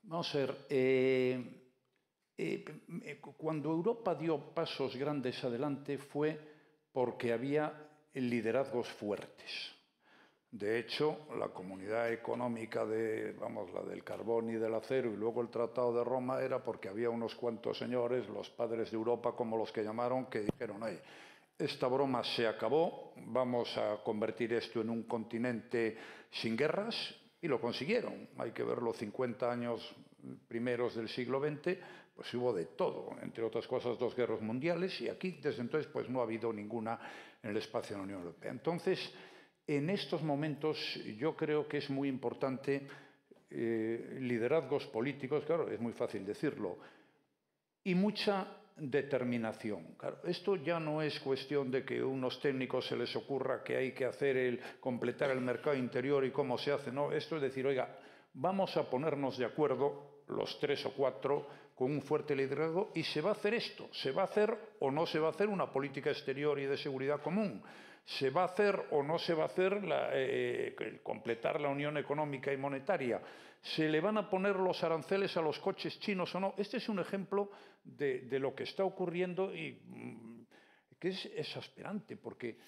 Speaker 5: Vamos a ver, cuando Europa dio pasos grandes adelante fue porque había liderazgos fuertes. De hecho, la Comunidad Económica la del carbón y del acero y luego el Tratado de Roma era porque había unos cuantos señores, los padres de Europa, como los que llamaron, que dijeron, oye, esta broma se acabó, vamos a convertir esto en un continente sin guerras, y lo consiguieron. Hay que ver los 50 años primeros del siglo XX, pues hubo de todo, entre otras cosas 2 guerras mundiales, y aquí desde entonces pues no ha habido ninguna en el espacio de la Unión Europea. Entonces, en estos momentos yo creo que es muy importante liderazgos políticos, claro, es muy fácil decirlo, y mucha determinación. Claro, esto ya no es cuestión de que a unos técnicos se les ocurra que hay que hacer completar el mercado interior y cómo se hace, no, esto es decir, oiga, vamos a ponernos de acuerdo, los 3 o 4, con un fuerte liderazgo, y se va a hacer esto, se va a hacer o no se va a hacer una política exterior y de seguridad común, se va a hacer o no se va a hacer completar la unión económica y monetaria, se le van a poner los aranceles a los coches chinos o no. Este es un ejemplo de lo que está ocurriendo y que es exasperante, porque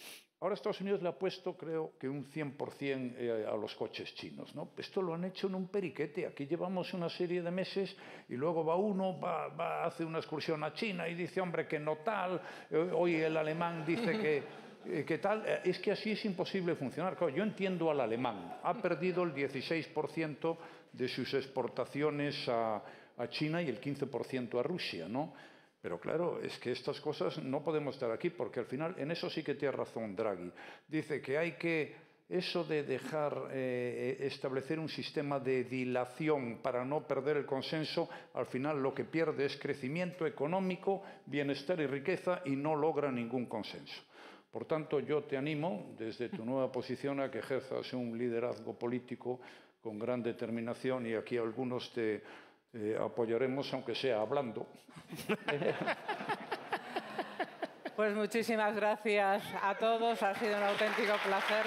Speaker 5: ahora Estados Unidos le ha puesto, creo que un 100% a los coches chinos, ¿no? Esto lo han hecho en un periquete. Aquí llevamos una serie de meses y luego va uno, hace una excursión a China y dice, hombre, que no tal. Hoy el alemán dice que tal. Es que así es imposible funcionar. Claro, yo entiendo al alemán. Ha perdido el 16% de sus exportaciones a China y el 15% a Rusia, ¿no? Pero claro, es que estas cosas no podemos estar aquí, porque al final, en eso sí que tiene razón Draghi. Dice que hay que, eso de dejar establecer un sistema de dilación para no perder el consenso, al final lo que pierde es crecimiento económico, bienestar y riqueza y no logra ningún consenso. Por tanto, yo te animo, desde tu nueva posición, a que ejerzas un liderazgo político con gran determinación, y aquí algunos te apoyaremos, aunque sea hablando.
Speaker 2: Pues muchísimas gracias a todos, ha sido un auténtico placer.